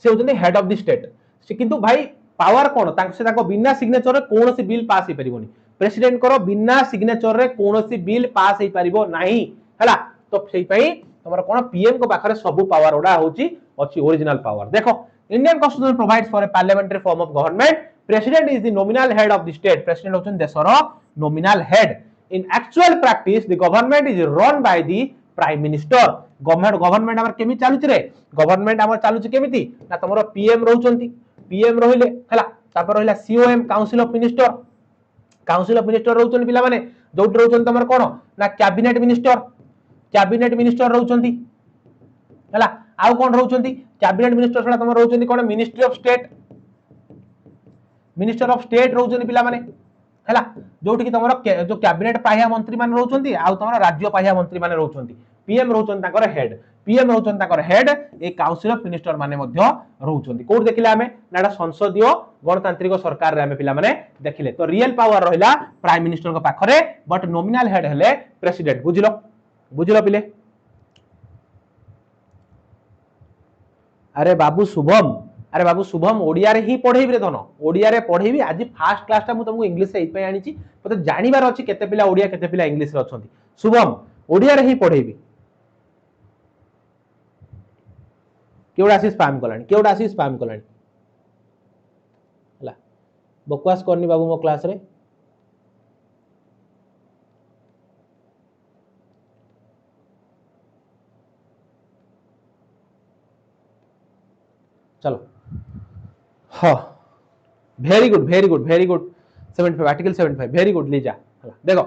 से होचंती हेड ऑफ द स्टेट से किंतु भाई पावर कोन से बिना सिग्नेचर रे कोन सी बिल पास हे परिबोनी प्रेसिडेंट करो बिना सिग्नेचर रे कोन सी बिल पास हे परिबो नाही हला तो सेई पई तमर कोन पीएम को पाखरे सब पावर ओडा होची अछि ओरिजिनल पावर देखो Indian constitution provides for a parliamentary form of government president is the nominal head of the state president होचन देशर nominal head in actual practice the government is run by the prime minister government हमर केमी चालुची रे government हमर चालुची केमिति ना तमरो PM रहउचंती PM रहिले हला तापर रहिला सीओएम काउंसिल ऑफ मिनिस्टर रहउचन पिला माने जोट रहउचन तमर कोन ना कैबिनेट मिनिस्टर रहउचंती हला आउ कोन रहउचंती कैबिनेट मिनिस्टर छडा तमर रहउचंती कोन मिनिस्टर ऑफ स्टेट रहउचंती पिला माने हला जोटी कि तमर जो कैबिनेट पाहिया मंत्री माने रहउचंती आउ तमर राज्य पाहिया मंत्री माने रहउचंती पीएम रहउचन ताकर हेड ए काउंसिल ऑफ मिनिस्टर माने मध्य रहउचंती कोड देखिले हमें नाडा संसदीय गणतांत्रिक सरकार रे हमें पिला माने देखिले तो रियल पावर रहिला प्राइम मिनिस्टर को पाखरे बट नॉमिनल हेड हेले प्रेसिडेंट बुझिलो पिले अरे बाबू शुभम ओडिया रे ही पढेबी रे धन ओडिया रे पढेबी आज फर्स्ट क्लास ता मु तुमको इंग्लिश रे इतपय आनिची मते जानिबार अछि केते पिला ओडिया केते पिला इंग्लिश रे अछंती शुभम ओडिया रे ही पढेबी केवडा आसी स्पैम कलानी हला बकवास करनी बाबू मो क्लास रे चलो हाँ very good 75 article 75 very good Liza हला देखो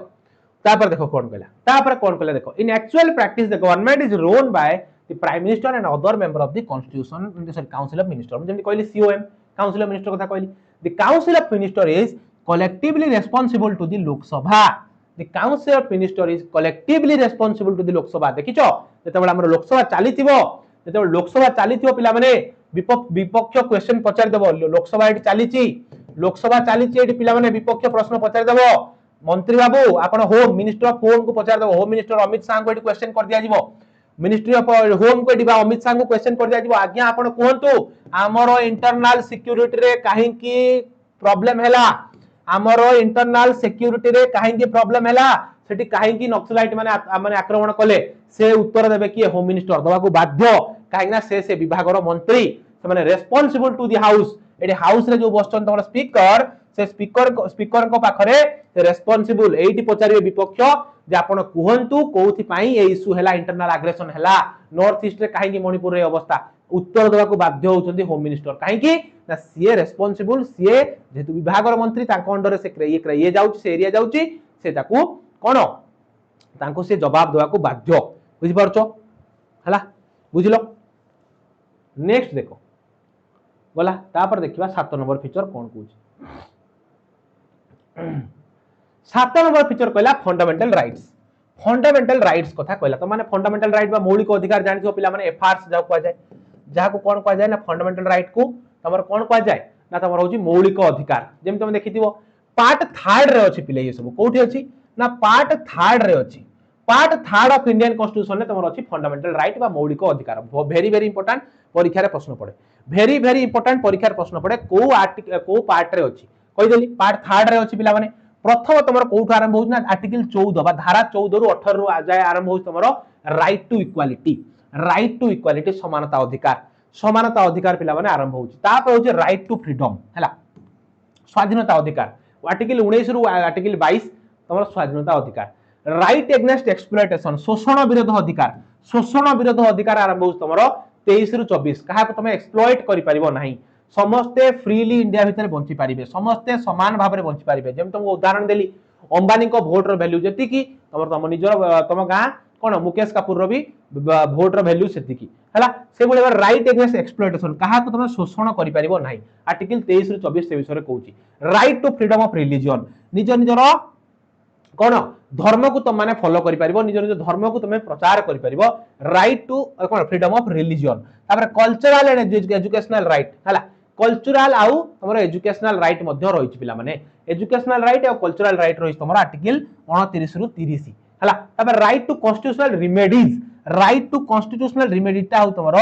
तापर देखो कोन कहला देखो in actual practice the government is run by the prime minister and other member of the constitution sorry council of minister जेम कहली सीओएम काउंसिल ऑफ मिनिस्टर कथा कहली the council of minister is collectively responsible to the Lok Sabha the council of minister is collectively responsible to the Lok Sabha देखिछो जेतेबेला हमर लोकसभा चालिथिबो पिला माने विपक्ष question पचार देबो लोकसभा एटी चालिची एटी पिला माने विपक्ष प्रश्न पचार देबो मंत्री बाबू आपण होम मिनिस्टर ऑफ होम को पचार दो होम मिनिस्टर अमित शाह को क्वेश्चन कर दिया जीवो मिनिस्ट्री ऑफ होम को दिबा अमित शाह को क्वेश्चन कर दिया जीवो आज्ञा आपण कोहंतु हमरो इंटरनल सिक्योरिटी रे काहे की प्रॉब्लम हैला हमरो इंटरनल सिक्योरिटी रे काहे की प्रॉब्लम हैला सेठी काहे की नक्सलाइट माने आक्रमण कले से उत्तर देबे कि होम मिनिस्टर दबा को बाध्य काहे ना से विभाग रो मंत्री से माने रेस्पोंसिबल टू द हाउस एडी हाउस रे जो बसचन तमर स्पीकर से स्पीकर को पाखरे रेस्पोंसिबल एटी पचारिबे विपक्ष जे आपण कुहंतु कोथि पई ए इशू हैला इंटरनल एग्रेशन हैला नॉर्थ ईस्ट रे काहे की मणिपुर रे अवस्था उत्तर देबा को बाध्य होचंदी होम मिनिस्टर काहे की ना सीए रेस्पोंसिबल सीए जेतु विभाग रो मंत्री ताको अंडर रे से ये जाउची से एरिया जाउची से ताको कोन ताको से जवाब देबा को बाध्य बुझि परछो हला बुझिलो नेक्स्ट देखो बोला तापर देखिबा 7 नंबर फीचर कोन कहूची 7 नंबर फीचर कहला फंडामेंटल राइट्स कथा कहला तो माने फंडामेंटल राइट बा मौलिक अधिकार जानिछो पिला माने एफआरएस जाउ कह जाय जहा को कोन कह जाय ना फंडामेंटल राइट को तमर कोन कह जाय ना तमर होची मौलिक अधिकार जेम तुम देखिथिबो पार्ट 3 रे अछि पिले ये सब कोठी अछि ना पार्ट 3 रे अछि पार्ट 3 ऑफ इंडियन कॉन्स्टिट्यूशन ने तमर अछि फंडामेंटल राइट बा मौलिक अधिकार वेरी वेरी इंपोर्टेंट परीक्षा रे प्रश्न पड़े वेरी वेरी इंपोर्टेंट परीक्षा रे प्रश्न पड़े को पार्ट रे अछि कहि देली पार्ट 3 रे अछि पिला माने प्रथम तमर कोठु आरंभ होउछ ना आर्टिकल 14 बा धारा 14 रु 18 रु जाय आरंभ होउछ तमर राइट टू इक्वालिटी समानता अधिकार पिला माने आरंभ होउछ तापर होउछ राइट टू फ्रीडम हैला स्वाधीनता अधिकार आर्टिकल 19 रु आर्टिकल 22 तमर स्वाधीनता अधिकार राइट एगेंस्ट एक्सप्लॉयटेशन शोषण विरोध अधिकार आरंभ होउछ तमर 23 रु 24 कहा को तमे एक्सप्लॉइट करि परिबो नाही समस्ते फ्रीली इंडिया भीतर बंची पारिबे समस्ते समान भाव में बंची पारिबे जेम तुम उदाहरण देली अंबानी को वोट रो वैल्यू जेति की तम निजर तम गां कोन मुकेश कपूर रो भी वोट रो वैल्यू सेति की हला से बोले राइट एगेंस्ट एक्सप्लॉयटेशन कहा को तम शोषण करि परिबो नाही आर्टिकल 23 रु 24 से विषय कहूची right to freedom of religion निजर कोन धर्म को तुम माने फॉलो करि परिबो निजर धर्म को तुम प्रचार करि परिबो राइट टू कोन फ्रीडम ऑफ रिलीजन तापर कल्चरल एंड एजुकेशनल राइट हला कल्चरल आउ तमरो एजुकेशनल राइट मध्ये रहिछि पिला माने एजुकेशनल राइट और कल्चरल राइट रहिछि तमरो आर्टिकल 29 रु 30 हला तब राइट टू कॉन्स्टिट्यूशनल रिमेडीज ता हो तमरो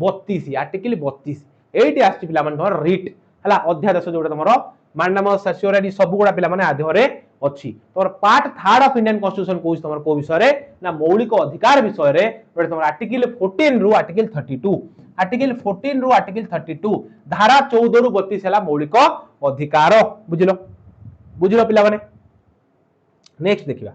32 आर्टिकल 32 एटी आछि पिला माने तमरो रिट हला अध्यादेश जोडा तमरो माननाम सस्योरडी सब गुडा पिला माने आधरे अछि तमरो पार्ट 3 ऑफ इंडियन कॉन्स्टिट्यूशन कोइछ तमरो को विषय रे ना मौलिक अधिकार विषय रे तमरो आर्टिकल 14 रु आर्टिकल 32 आर्टिकल 14 रु आर्टिकल 32 धारा 14 रु 32 हला मौलिक अधिकार बुझिलो पिला माने नेक्स्ट देखिबा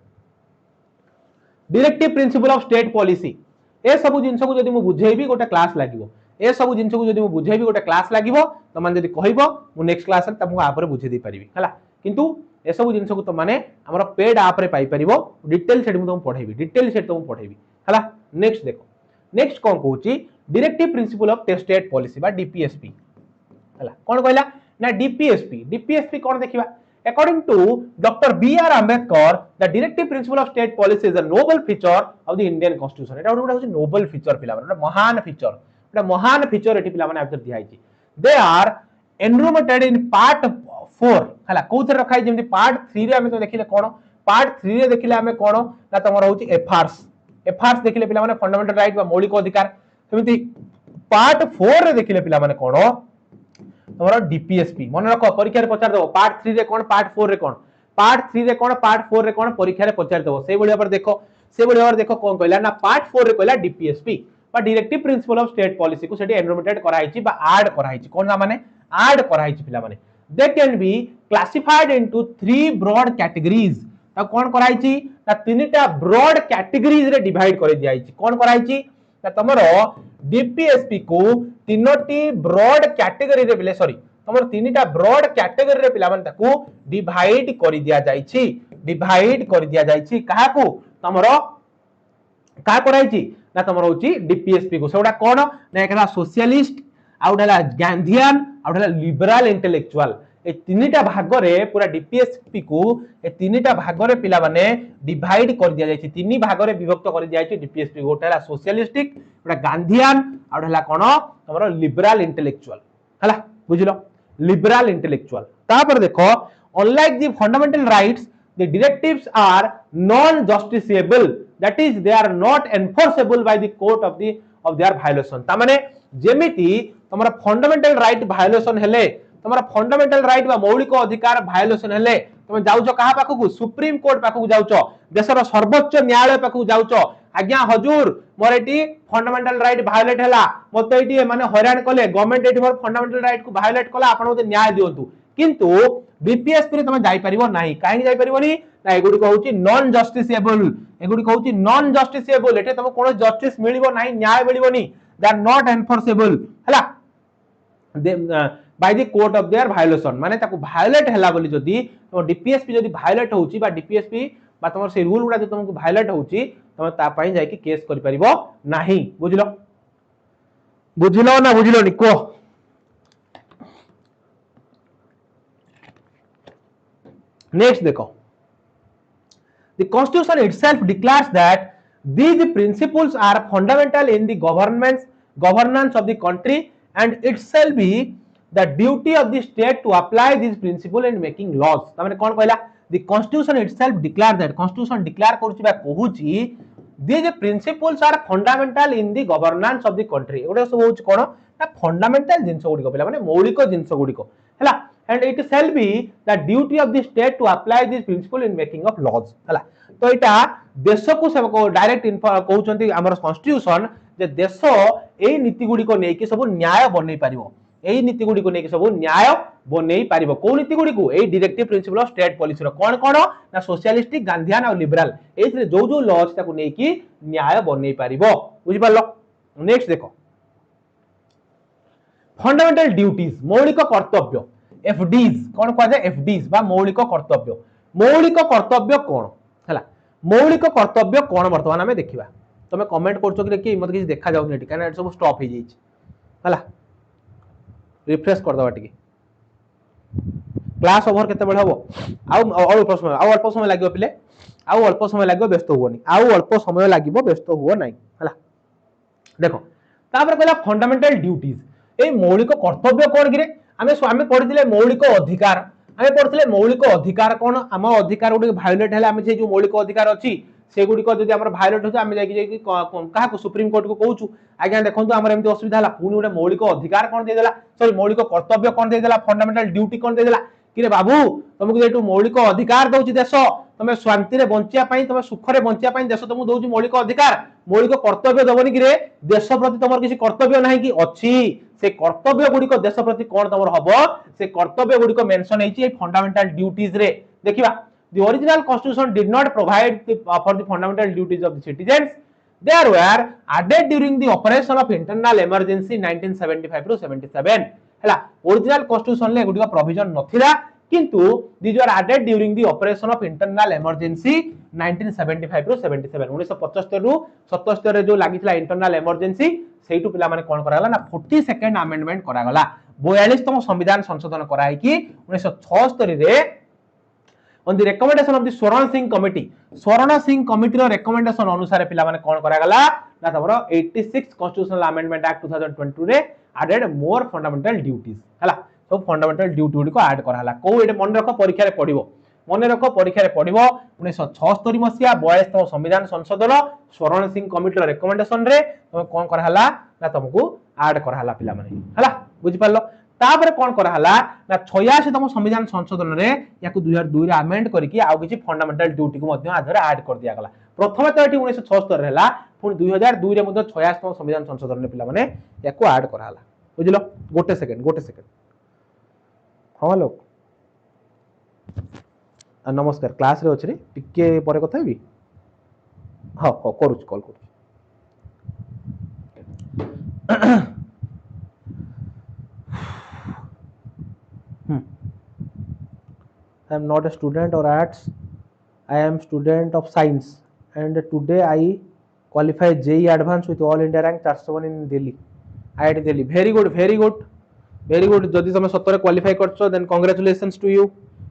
directive principle of state policy ए सब जिंस को जदी मु बुझेबी गोटे क्लास लागिवो ए सब जिंस को जदी मु बुझेबी गोटे क्लास लागिवो त माने जदी कहइबो मु नेक्स्ट क्लास रे तमु आ पर बुझे दे परिबी हला किंतु ए सब जिंस को त माने हमर पेड ऐप रे पाई परिबो डिटेल सेट मु तुम पढेबी डिटेल सेट तुम पढेबी हला नेक्स्ट देखो नेक्स्ट कोन कहूची directive principle of state policy बा डीपीएसपी हला कोन कहला ना डीपीएसपी कोन देखिबा according to Dr. B.R. Ambedkar the directive principle of state policy is a noble feature of the Indian constitution eta गोटे होची noble feature पिला माने महान फीचर एटी पिला माने आंसर दिया हिची they are enumerated in part 4 हला कोथि रखाई जेमति पार्ट 3 रे हमें तो देखिले कोन पार्ट 3 रे देखिले हमें कोन ना तमर होची एफआरएस देखिले पिला माने फंडामेंटल राइट बा मौलिक अधिकार सेमति पार्ट 4 रे देखिले पिला माने कोन तमरो डीपीएसपी मन रखो परीक्षा रे पचार दबो पार्ट 3 रे कोन पार्ट 4 रे कोन पार्ट 3 रे कोन पार्ट 4 रे कोन परीक्षा रे पचार दबो से बढिया पर देखो कोन कहला ना पार्ट 4 रे कहला डीपीएसपी बा directive principle of state policy को सेठी एनरोमेटेड कराइछि बा ऐड कराइछि कोन ना माने ऐड कराइछि पिला माने they can be classified into 3 broad categories ता कोन कराइछि ना तीनटा ब्रॉड कैटेगरीज रे डिवाइड कर दियाइछि कोन कराइछि ता तमरो डीपीएसपी को तीनोटी ब्रॉड कैटेगरी रे बिले सॉरी तमर तीनटा ब्रॉड कैटेगरी रे पिला माने ताकू डिवाइड कर दिया जाइछि काहा को तमरो का कराइछि ना तमर होची डीपीएसपी को सेउडा कोन ना एकला सोशलिस्ट आउडला गांधीयन आउडला लिबरल इंटेलेक्चुअल ए तीनटा भाग रे पूरा डीपीएसपी को ए तीनटा भाग रे पिला माने डिवाइड कर दिया जाइछि तीन भाग रे विभक्त कर दिया जाइछि डीपीएसपी गोटेला सोशलिस्टिक गोटा गांधीयन आउडला कोन तमरो लिबरल इंटेलेक्चुअल हला बुझिलो लिबरल इंटेलेक्चुअल तापर देखो unlike the fundamental rights the directives are non justiciable, that is they are not enforceable by the court of their violation. ता माने जेमिति तमरा फंडामेंटल राइट वायोलेशन हेले, तमरा fundamental right बा मौलिक अधिकार violation हेले तुम जाउछ कहा पाखकु सुप्रीम कोर्ट पाखकु जाउछ, देशर सर्वोच्च न्यायालय पाखकु जाउछ, आज्ञा हजूर मोर एटी फंडामेंटल राइट वायोलेट हैला, मते एटी माने हैरान कले, गवर्नमेंट एटी मोर फंडामेंटल राइट को वायोलेट कला, आपण मते न्याय दियंतु। किंतु बीपीएसपी रे तुम जाई परिबो नाही, काहे जाई परिबोनी ना, एगुडी कहउची नॉन जस्टिसेबल, एगुडी कहउची नॉन जस्टिसेबल, एटे तुम कोनो जस्टिस मिलिबो नाही, न्याय मिलिबोनी, दे आर नॉट एनफोर्सेबल हैला by the court of their violation, माने ताको वायोलेट हैला बोली जदी तो डीपीएसपी जदी वायोलेट होउची बा डीपीएसपी बा तमर से रूल गुडा जे तुमको वायोलेट होउची तमे ता पई जाय कि केस करि परिबो नाही। बुझिलो बुझिलो ना बुझिलो नि को। नेक्स्ट देखो, the constitution itself declares that these principles are fundamental in the governance of the country and it shall be the duty of the state to apply these principles in making laws। तामाने कोन कहला, the constitution itself declare that, constitution declare करूची बा कहूची these principles are fundamental in the governance of the country, एगुडा सब होच कोन ना fundamental जिंस गुडी को माने मौलिक जिंस गुडी को हैला, and it shall be the duty of the state to apply these principles in making of laws हैला। तो एटा देश को सब को डायरेक्ट कहउचंती हमर कॉन्स्टिट्यूशन जे देश एई नीति गुडी को नै कि सब न्याय बनै पारिबो, एई नीति गुडी को नै कि सब न्याय बनै पारिबो। को नीति गुडी को एई directive principle of state policy रो कोन कोन ना सोशलिस्टिक, गांधीयन और लिबरल, एथरे जो जो लॉज ताको नै कि न्याय बनै पारिबो। बुझि पारलो। नेक्स्ट देखो, फंडामेंटल ड्यूटीज मौलिक कर्तव्य, एफडीज कोन कहै छै, एफडीज बा मौलिक कर्तव्य। मौलिक कर्तव्य कोन हैला, मौलिक कर्तव्य कोन वर्तमान हमें देखिबा। तमे कमेंट करछो कि मत किछ देखा जाउ नेटी काना सब स्टॉप हो जाइछ हैला, रिफ्रेश कर दबा टिके। क्लास ओवर केते बेले हबो, अल्प समय लागियो पिले, अल्प समय लागियो, व्यस्त होनी, अल्प समय लागियो, व्यस्त हुओ नै हैला। देखो तापर कहला फंडामेंटल ड्यूटीज, ए मौलिक कर्तव्य कोन गिरे, हमें पढिथिले मौलिक अधिकार, हमें पढिथिले मौलिक अधिकार कोन, हम अधिकार गुडी वायोलेट हैला, हमें जे जो मौलिक अधिकार अछि से गुडी को जदी हमर वायोलेट हो हमें जाई कहा को सुप्रीम कोर्ट को कहूछु, आज्ञा देखंतु हमर एमती असुविधा हला, पुनी गुडे मौलिक अधिकार कोन दे देला, सॉरी मौलिक कर्तव्य कोन दे देला, फंडामेंटल ड्यूटी कोन दे देला कि रे बाबू तुमको जेटू मौलिक अधिकार दउची देश, तुम शांति रे बंचिया पई, तुम सुख रे बंचिया पई देश तुमको दउची मौलिक अधिकार, मौलिक कर्तव्य दबनी कि रे देश प्रति तुमर किसी कर्तव्य नाही कि अछि, से कर्तव्य गुडी को देश प्रति कोन तुमर हबो, से कर्तव्य गुडी को मेंशन हेची ए फंडामेंटल ड्यूटीज रे। देखिबा, the original constitution did not provide for the fundamental duties of the citizens, they were added during the operation of internal emergency 1975 to 77 हैला। ओरिजिनल कॉन्स्टिट्यूशन ले गुडी का प्रोविजन नथिला, किंतु these were added during the operation of internal emergency 1975 to 77 1975 रु 77 रे जो लागितला internal emergency, सेइटु पिला माने कोन करागला ना 42nd अमेंडमेंट करागला, 42तम संविधान संशोधन कराई कि 1976 रे on the recommendation of the स्वर्ण सिंह कमिटी रो recommendation अनुसार पिला माने कोन करागला ना तमरो 86 constitutional amendment act 2022 रे added more fundamental duties हैला। सब फंडामेंटल ड्यूटी को ऐड कराला। को एटे मन रखो परीक्षा रे पढिबो, मन रखो परीक्षा रे पढिबो 1976 मसिया 42तम संविधान संशोधन स्वर्ण सिंह कमिटी रो रिकमेंडेशन रे तुम कोन कराला ना तुमको ऐड कराला पिला माने हैला। बुझि पारलो। तापर कोन कराला ना 86तम संविधान संशोधन रे याकु 2002 रे अमेंड करिकि आउ किछि फंडामेंटल ड्यूटी को मध्ये आधर ऐड कर दिया गला। प्रथम तो एटी 1976 रे हला, पुनी 2002 रे मध्ये 86तम संविधान संशोधन रे पिला माने याकु ऐड कराला। बुझिलो। गोटे सेकंड हाँ लोग नमस्कार, क्लास रे अछि रे टिके परे କଥା हेबी। हाँ करूछ call करूछ। I am not a student of arts, I am student of science and today I qualify JEE advance with all India rank 401 in Delhi, IIT Delhi। very good जदि तुम सतरे qualify करछो then congratulations to you।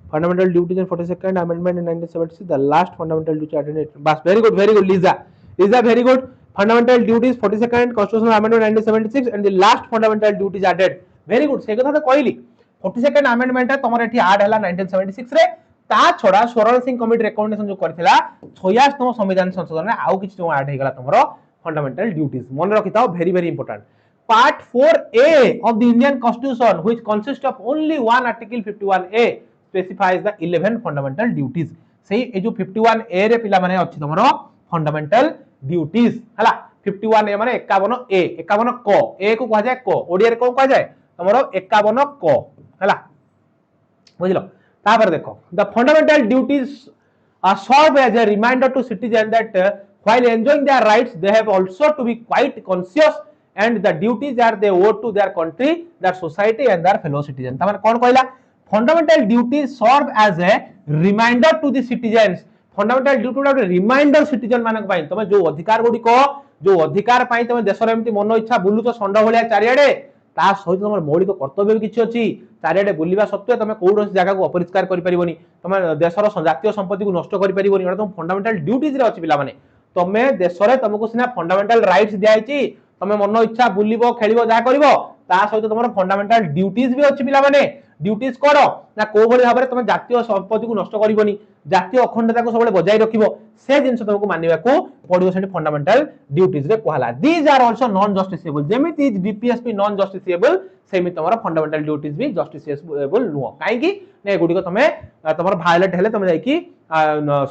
fundamental duties in 42nd amendment in 1976, the last fundamental duty added, bas very good Lisa very good। fundamental duties 42nd constitutional amendment 1976 and the last fundamental duties added, very good। से कथा तो कहली 42nd amendment है तमर एठी add हला 1976 रे, ता छड़ा स्वर्ण सिंह कमिटी रिकमेंडेशन जो करथिला 86तम संविधान संशोधन में आउ किछ जो ऐड हे गला तमरो फंडामेंटल ड्यूटीज मन रखिताओ very very important part 4A of the Indian Constitution which consists of only one article 51A specifies the 11 fundamental duties सही ए जो 51A रे पिला माने अछि तमरो फंडामेंटल ड्यूटीज हला 51A माने 51A 51 क ए को कहा जाय क ओडिया रे को कहा जाय तमरो 51 क हला बुझलो तापर देखो the fundamental duties are served as a reminder to citizens that while enjoying their rights they have also to be quite conscious and the duties that they owe to their country their society and their fellow citizens तमाने कोन कहला fundamental duties serve as a reminder to the citizens fundamental duty गुडा reminder citizen मानक पई तमे जो अधिकार गुडी को जो अधिकार पई तमे देशर एमती मन इच्छा बुलुतो संड भलिया चारियाडे ता सहित तमर मौलिक कर्तव्य भी किछि अछि चारियाडे बुलिबा सत्वे तमे कोउरस जगह को अपरिष्कार करि परिबोनी तमे देशर जातीय संपत्ति को नष्ट करि परिबोनी एटा तुम फंडामेंटल ड्यूटीज रे अछि पिला माने तमे देशरे तमको सिना फंडामेंटल राइट्स दियाइछि तमे मन इच्छा बुलिबो खेलिबो जा करिवो ता सहित तमर फंडामेंटल ड्यूटीज भी अछि पिला माने ड्यूटीज करो ना को भली भाबरे तमे जातीय संपत्ति को नष्ट करिवोनी जातीय अखंडता को सबले बजाय रखिबो से जिंस तुमको मानिबा को पडियो सेठी फंडामेंटल ड्यूटीज रे कहला these are also non justiciable जेमिति इज बीपीएसपी नॉन जस्टिसेबल सेमि तमरा फंडामेंटल ड्यूटीज भी जस्टिसेबल नुह काहे कि ने गुडी को तमे तमर वायलेट हेले तमे जाई कि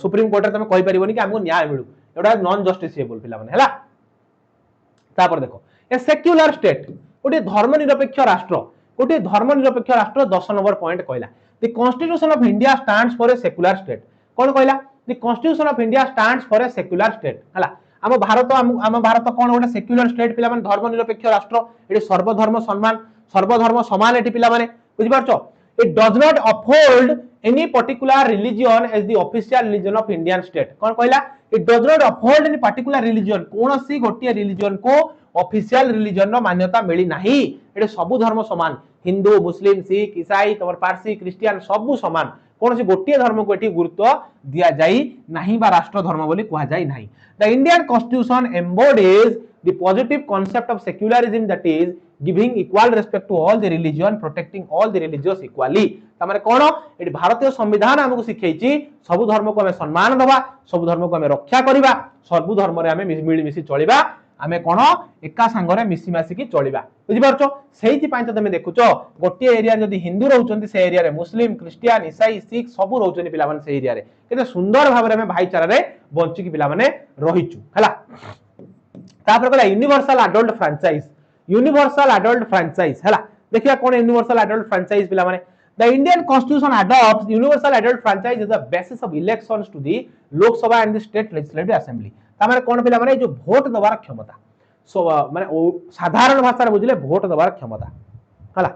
सुप्रीम कोर्ट रे तमे कहि परिबोनी कि हमको न्याय मिलु एटा नॉन जस्टिसेबल पिला माने हला तापर देखो ए सेक्युलर स्टेट ओटे धर्मनिरपेक्ष राष्ट्र गोटे धर्मनिरपेक्ष राष्ट्र 10 नंबर पॉइंट कहला the constitution of India stands for a secular state कोन कहला the constitution of India stands for a secular state हला हम भारत कोन गोटे सेक्युलर स्टेट पिला माने धर्मनिरपेक्ष राष्ट्र एटी सर्वधर्म समान एटी पिला माने बुझि पारछो it does not uphold any particular religion as the official religion of Indian state कोन कहला it does not uphold any particular religion कोनसी गोटे रिलीजन को ऑफिशियल रिलीजन रो मान्यता मिली नाही एटे सब धर्म समान हिंदू मुस्लिम सिख ईसाई तमर पारसी क्रिश्चियन सब समान कोनसी गोटे धर्म को एठी गुरुत्व दिया जाई नाही बा राष्ट्र धर्म बोली कहा जाई नाही the Indian constitution embodies the positive concept of secularism that is giving equal respect to all the religion protecting all the religious equally तमारे कोन एठी भारतीय संविधान हमको सिखैछि सब धर्म को हमें सम्मान दबा सब धर्म को हमें रक्षा करिबा सब धर्म रे हमें मिली मिसी चलिबा आमे कोन एका संगरे मिसी मासी की चलिबा बुझि पारछो सेहिति पाइ त तमे देखुछो गोटे एरिया जदी हिंदू रहउचंती से एरिया रे मुस्लिम क्रिश्चियन ईसाई सिख सब रहउचंती पिला माने से एरिया रे केते सुंदर भाबरे हमें भाईचारा रे बंची की पिला माने रहिचु हला तापर कहला यूनिवर्सल एडल्ट फ्रैंचाइज हला देखिया कोन यूनिवर्सल एडल्ट फ्रैंचाइज पिला माने The Indian Constitution adopts universal adult franchise as the basis of elections to the Lok Sabha and the State Legislative Assembly. तामाने कोन पिला माने जो वोट दबार क्षमता सो माने साधारण भाषा रे बुझले वोट दबार क्षमता हला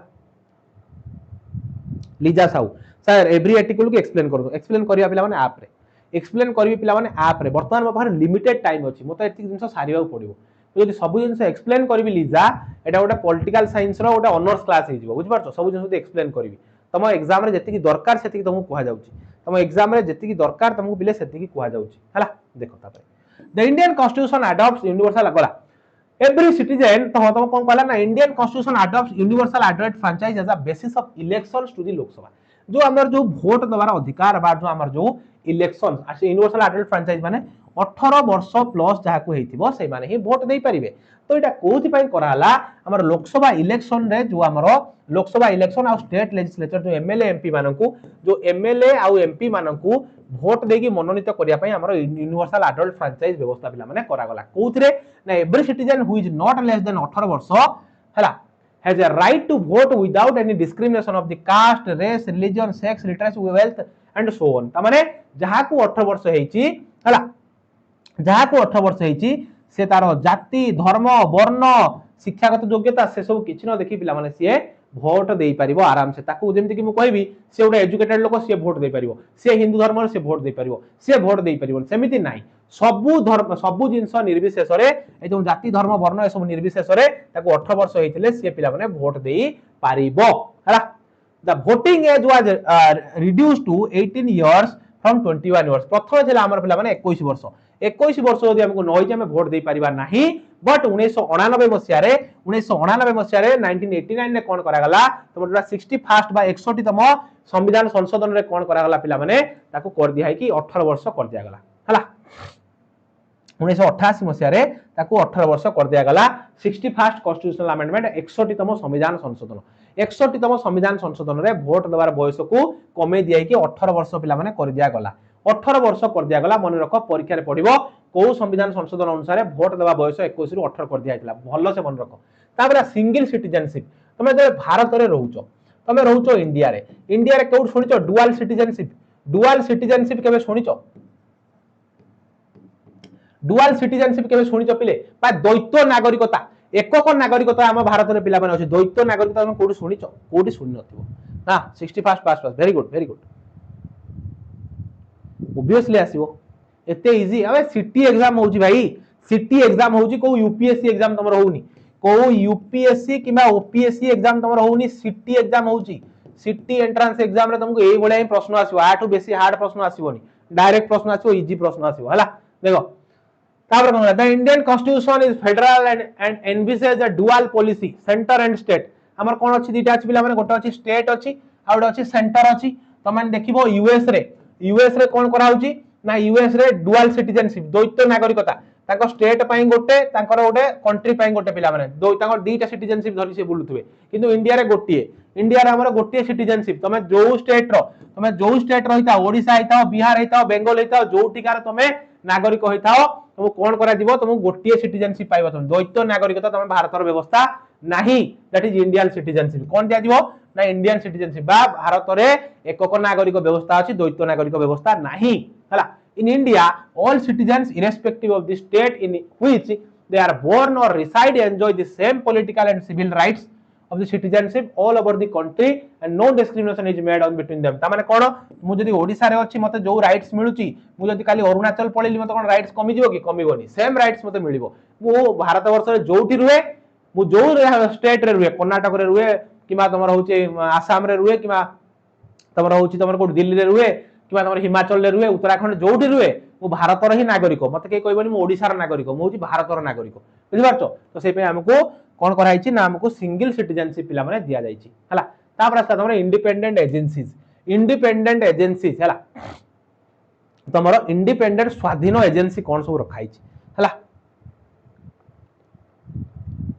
लीजा साउ सर एवरी आर्टिकल को एक्सप्लेन करिया पिला माने आप रे एक्सप्लेन करबी पिला माने आप रे वर्तमान म बाहर लिमिटेड टाइम अछि मते एति जिंस सारिबा पड़िबो जदि सब जिंस एक्सप्लेन करबी लीजा एटा गोटे पॉलिटिकल साइंस रो गोटे ऑनर्स क्लास हे जिवो बुझ पारछो सब जिंस एक्सप्लेन करबी तम एग्जाम रे जति की दरकार सेति की तुमको कहा जाउची तम एग्जाम रे जति की दरकार तुमको बिले सेति की कहा जाउची हला देखो तापर the Indian constitution adopts universal गला एवरी सिटीजन तो तुम कोन कहला ना Indian constitution adopts universal adult franchise as a basis of elections to the Lok Sabha जो हमर जो वोट दबार अधिकार बा जो हमर जो इलेक्शन आ यूनिवर्सल एडल्ट फ्रैंचाइज माने 18 वर्ष प्लस जहा को हेतिबो से माने ही वोट देई परिबे तो एटा कोथि पई कराला हमर लोकसभा इलेक्शन रे जो हमर लोकसभा इलेक्शन आ स्टेट लेजिस्लेचर जो एमएलए एमपी माननकु जो एमएलए आ एमपी माननकु वोट देगी मनोनीत करिया पई हमर यूनिवर्सल एडल्ट फ्रैंचाइज व्यवस्था पिला माने करा गला कोथि रे ना every citizen who is not less than 18 वर्ष हला has a right to vote without any discrimination of the caste race religion sex literacy wealth and so on तमाने जहा को 18 वर्ष हेची हला जहा को 18 वर्ष हेची से तार जाति धर्म वर्ण शिक्षागत योग्यता से सब किछि न देखि पिला माने से वोट देई परिबो आराम से ताकू जेमति कि मु कहबी से ओडा एजुकेटेड लोक से वोट देई परिबो से हिंदू धर्म से वोट देई परिबो से वोट देई परिबो सेमिति नाही सबु धर्म सबु जिंस निर्विशेष रे ए जो जाति धर्म वर्ण ए सब निर्विशेष रे ताकू 18 वर्ष हेतिले से पिला माने वोट देई परिबो हला the voting age was reduced to 18 years from 21 years प्रथम थिला हमर पिला माने 21 वर्ष 21 वर्ष जदि हमको नई जे हम वोट देई परिबा नाही बट 1999 मसिया रे 1999 मसिया रे 1989 ने कोन करा गला तमरा 61 बा 61 तम संविधान संशोधन रे कोन करा गला पिला माने ताको कर दिया है कि 18 वर्ष कर दिया गला हला 1988 मसिया रे ताको 18 वर्ष कर दिया गला 61st कॉन्स्टिट्यूशनल अमेंडमेंट 61तम संविधान संशोधन 61तम संविधान संशोधन रे वोट देवार बयस को कमे दिया कि 18 वर्ष पिला माने कर दिया गला 18 वर्ष कर दिया गला मन रख परीक्षा रे पढिबो को संविधान संशोधन अनुसार वोट देवा बयस 21 रु 18 कर दिया हितला भलो से मन रख ताबरा सिंगल सिटीजनशिप तमे जे भारत रे रहउचो तमे रहउचो इंडिया रे कोड सुनिचो डुअल सिटीजनशिप केबे सुनिचो डुअल सिटीजनशिप केबे सुनिचो पिले बा द्वैत नागरिकता एकक नागरिकता हम भारत रे पिला माने अछि द्वैत नागरिकता हम कोड सुनिचो कोडी सुनि नथिबो हां 61 पास वेरी गुड ऑब्वियसली आसीबो एते इजी अबे सिटी एग्जाम होउची भाई सिटी एग्जाम होउची को यूपीएससी एग्जाम तमर होउनी को यूपीएससी किबा ओपीएससी एग्जाम तमर होउनी सिटी एग्जाम होउची सिटी एंट्रेंस एग्जाम रे तुमको एई बळे प्रश्न आसीबो आठू बेसी हार्ड प्रश्न आसीबोनी डायरेक्ट प्रश्न आसीबो इजी प्रश्न आसीबो हला देखो तापर कोन the Indian constitution is federal and envisages a dual policy centre and state हमर कोन अछि दिटा अछि पिला माने गोटे अछि स्टेट अछि आ गोटे अछि सेंटर अछि त माने देखिबो यूएस रे कोन करा होउची ना यूएस रे डुअल सिटीजनशिप द्वैत नागरिकता ताको स्टेट पई गोटे तांकर गोटे कंट्री पई गोटे पिला माने तांकर दीटा सिटीजनशिप धरि से बुलुथबे किंतु इंडिया रे हमर गोटे सिटीजनशिप तमे जो स्टेट रहिता ओडिसा हिता बिहार हिता बेंगल हिता जो टिकार तमे नागरिक होइता तुम कोन करा दिबो तुम गोटे सिटीजनशिप पाइबो तुम द्वैत नागरिकता तुम भारतर व्यवस्था नाही दैट इज इंडियन सिटीजनशिप कोन दिया दिबो ना इंडियन सिटीजनशिप बा भारत रे एकक नागरिक व्यवस्था अछि द्वैत नागरिक व्यवस्था नाही हला in India all citizens irrespective of the state in which they are born or reside enjoy the same political and civil rights of the citizenship all over the country and no discrimination is made on between them ता माने कोन मु जदी ओडिसा रे अछि मते जो rights मिलुची मु जदी खाली अरुणाचल पळेली मते कोन राइट्स कमी जिवो कि कमीबोनी सेम राइट्स मते मिलिबो मु भारत वर्ष रे जोठी रुहे मु जो स्टेट रे रुहे कर्नाटक रे रुहे किमा तमर होची आसाम रे रुहे किमा तमर होची तमर को दिल्ली रे रुहे किमा तमर हिमाचल रे रुहे उत्तराखंड जोठी रुहे मु भारत रे ही नागरिक मते के कहबोनी मु ओडिसा रे नागरिक मु होची भारत रे नागरिक बुझि पारछो तो सेपे हमको कोन कराइछि ना हमको सिंगल सिटीजनशिप पिला माने दिया जाइछि हला तापर आस्ता तमर इंडिपेंडेंट एजेंसीज हला तमर इंडिपेंडेंट स्वाधीन एजेंसी कोन सब रखाइछि हला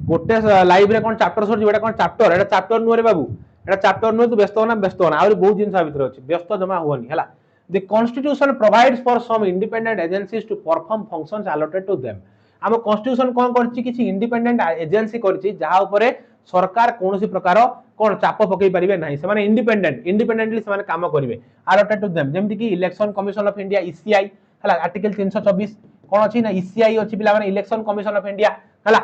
गोटे लाइव रे कोन चैप्टर सर जेटा कोन चैप्टर एटा चैप्टर नुरे बाबू एटा चैप्टर नु तू व्यस्त होना आउर बहुत जिंस भीतर अछि व्यस्त जमा होनी हला the constitution provides for some independent agencies to perform functions allotted to them हम कॉन्स्टिट्यूशन कोन करछि किछि इंडिपेंडेंट एजेंसी करछि जहा ऊपर सरकार कोनोसी प्रकार कोन चाप पकई परिबे नाही से माने इंडिपेंडेंटली से माने काम करिवे अलॉटेड टू देम जेमति कि election commission of India ECI हला आर्टिकल 324 कोन अछि ना ईसीआई अछि पिला माने इलेक्शन कमिशन ऑफ इंडिया हला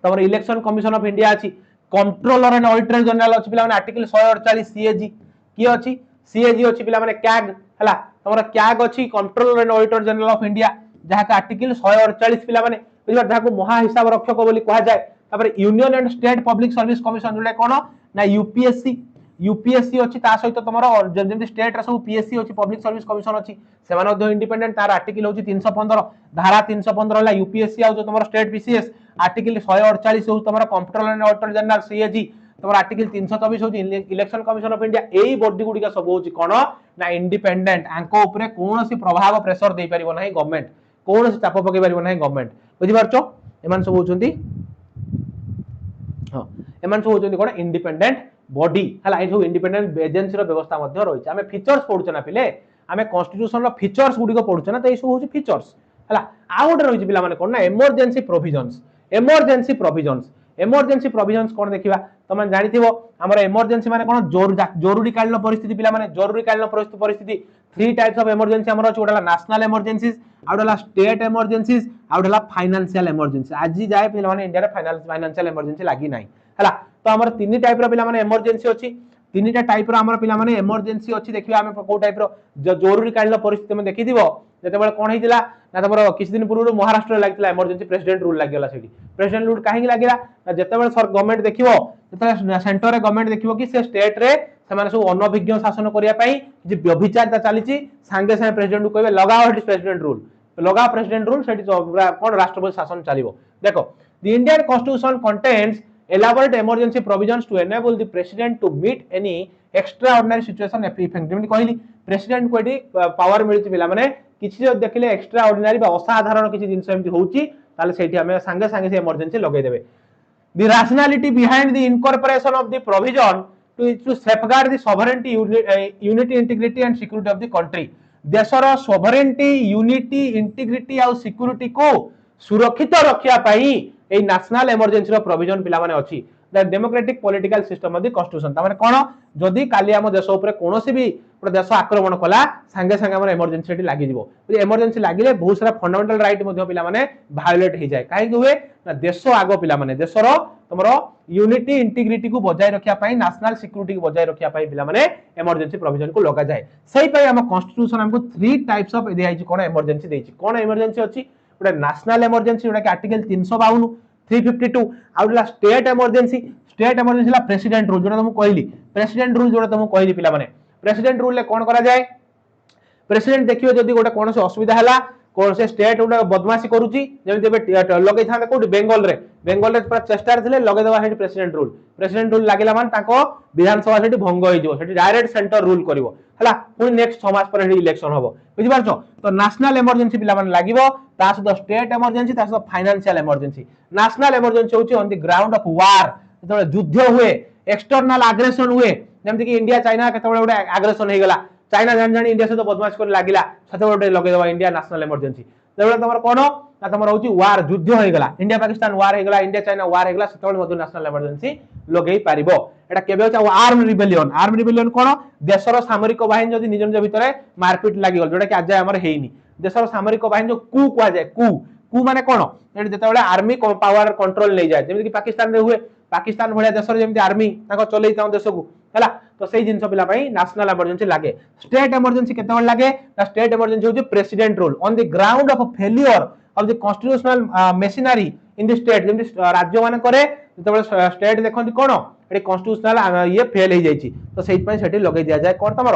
तमर इलेक्शन कमिशन ऑफ इंडिया अछि कंट्रोलर एंड ऑडिटर जनरल अछि पिला माने आर्टिकल 148 सीएजी की अछि सीएजी अछि पिला माने कैग हला तमर कैग अछि controller and auditor general of India जहा का आर्टिकल 148 पिला माने बुझिबा जहा को महा हिसाब रक्षक बोली कहा जाय तापर union and state public service commission जोले कोन ना यूपीएससी अछि ता सहित तमर जेमति स्टेट रे सब पीएससी अछि पब्लिक सर्विस कमिशन अछि से माने द इंडिपेंडेंट तार आर्टिकल होछि 315 धारा 315 ला यूपीएससी आ जो तमर स्टेट पीसीएस आर्टिकल 148 हो तमर controller and auditor general CAG तमर आर्टिकल 324 हो इलेक्शन कमिशन ऑफ इंडिया एई बॉडी गुडी का सब होछि कोन ना इंडिपेंडेंट आंको ऊपर कोनोसी प्रभाव प्रेशर देई परिबो नाही गवर्नमेंट कोनोसी चाप पकई परिबो नाही गवर्नमेंट बुझि पारछो एमान सब होछंती हां एमान सब होछंती कोन इंडिपेंडेंट बॉडी हला ए जो इंडिपेंडेंट एजेंसी रो व्यवस्था मध्ये रहिछ हमें फीचर्स पढुछ ना पिले हमें कॉन्स्टिट्यूशन रो फीचर्स गुडी को पढुछ ना त ए सब होछि फीचर्स हला आ गोटे रहिछ पिला माने कोन ना इमरजेंसी प्रोविजंस कोन देखिबा तमन जानिथिबो हमर इमरजेंसी माने कोन जरूरी कालीन परिस्थिति पिला माने जरूरी कालीन परिस्थिति थ्री टाइप्स ऑफ इमरजेंसी हमर अछि ओडला नेशनल इमरजेंसीज आउडला स्टेट इमरजेंसीज आउडला फाइनेंशियल इमरजेंसी आज जाय पिला माने इंडिया रे फाइनेंशियल इमरजेंसी लागी नाही हला तो हमर तीन टाइप रो पिला माने इमरजेंसी अछि तीनटा टाइप रो हमर पिला माने इमरजेंसी अछि देखिबा हम को टाइप रो जरूरी कालीन परिस्थिति में देखि दिबो जते बेले कोन हितिला ना तमरो किछ दिन पूर्व महाराष्ट्र रे लागितला इमरजेंसी प्रेसिडेंट रूल लागिला सेठी प्रेसिडेंट रूल काहे लागिला जते बेले सर गवर्नमेंट देखिबो जते सेंटर रे गवर्नमेंट देखिबो कि से स्टेट रे से माने सब अनभिज्ञ शासन करिया पई जे व्यभिचारता चलीची सांगे सांगे प्रेसिडेंट को कहबे लगाओ प्रेसिडेंट रूल सेठी कोन राष्ट्रपति शासन चलिबो देखो the Indian constitution contains elaborate emergency provisions to enable the president to meet any extraordinary situation effectively कहली president को एटी पावर मिलछि पिला माने किछि जो देखले extraordinary बा असाधारण किछि जिंस एमति होउछि ताले सेठी हमें संगे संगे से इमरजेंसी लगे देबे the rationality behind the incorporation of the provision to safeguard the sovereignty unity integrity and security of the country देशर sovereignty unity integrity और security को सुरक्षित रखिया पाई ए नेशनल इमरजेंसी रो प्रोविजन पिला माने अछि the democratic political system of the constitution त माने कोन जदी काली हम देश ऊपर कोनोसी भी गोटे देश आक्रमण कला संगे संगे हमर इमरजेंसी लागि जिवो इमरजेंसी लागिले बहुत सारा फंडामेंटल राइट मध्ये पिला माने वायोलेट हो जाय काहे हुए ना देश आगो पिला माने देशरो तमरो यूनिटी इंटीग्रिटी को बजाय रखिया पाई नेशनल सिक्योरिटी को बजाय रखिया पाई पिला माने इमरजेंसी प्रोविजन को लगा जाय सही पाई हम कॉन्स्टिट्यूशन हमको 3 टाइप्स ऑफ एदि आइछि कोन इमरजेंसी देछि कोन इमरजेंसी अछि गोटे नेशनल इमरजेंसी जोटा कि आर्टिकल 352 352 आउला स्टेट इमरजेंसी ला प्रेसिडेंट रूल जोटा तुम कहली प्रेसिडेंट रूल जोटा तुम कहली पिला माने प्रेसिडेंट रूल ले कोन करा जाय प्रेसिडेंट देखियो जदी गोटे कोन से असुविधा हला कोन से स्टेट उडा बदमाशी करूची जेमि देबे लगै थाने कोड बेंगल रे पूरा चेष्टा थिले लगै देबा हेडी प्रेसिडेंट रूल लागिला मान ताको विधानसभा सेठी भंग होई जिवो सेठी डायरेक्ट सेंटर रूल करिवो हला पुनी नेक्स्ट 6 मास पर हेडी इलेक्शन होबो बुझि पारछो तो नेशनल इमरजेंसी पिला मान लागिवो ता सहित स्टेट इमरजेंसी ता सहित फाइनेंशियल इमरजेंसी नेशनल इमरजेंसी होची on the ground of war जतबे युद्ध हुए एक्सटर्नल एग्रेशन हुए जेमति कि इंडिया चाइना केतबे गोटे एग्रेशन हे गला चाइना जान जानी इंडिया से तो बदमाश कर लागिला सते गोटे लगे देबा इंडिया नेशनल इमरजेंसी तेबे तमर कोन ना तमर होची वार युद्ध हे गला इंडिया पाकिस्तान वार हे गला इंडिया चाइना वार हे गला सते मधु नेशनल इमरजेंसी लगेई पारिबो एटा केबे होचा आर्म रिबेलियन कोन देशर सामरिक बाहिनी जदी निज निज भितरे मारपीट लागि गल जोटा कि आज हमर हेइनी देशर सामरिक बाहिनी जो कू कुआ जाय कू माने कोन एटी जेतेबेले आर्मी पावर कंट्रोल नै जाय जेमि कि पाकिस्तान रे हुए पाकिस्तान भलिया देशर जेमि आर्मी ताको चलै ताऊ देश को हला तो सेही जिंस पिला पई नेशनल इमरजेंसी लागे स्टेट इमरजेंसी केतेबेले लागे ता स्टेट इमरजेंसी होची president rule on the ground of failure of the constitutional machinery in the state जेमि राज्य माने करे जेतेबेले स्टेट देखंती कोन एटी कॉन्स्टिट्यूशनल ये फेल हे जायछि तो सेही पई सेठी लगे दिया जाय कोन तमर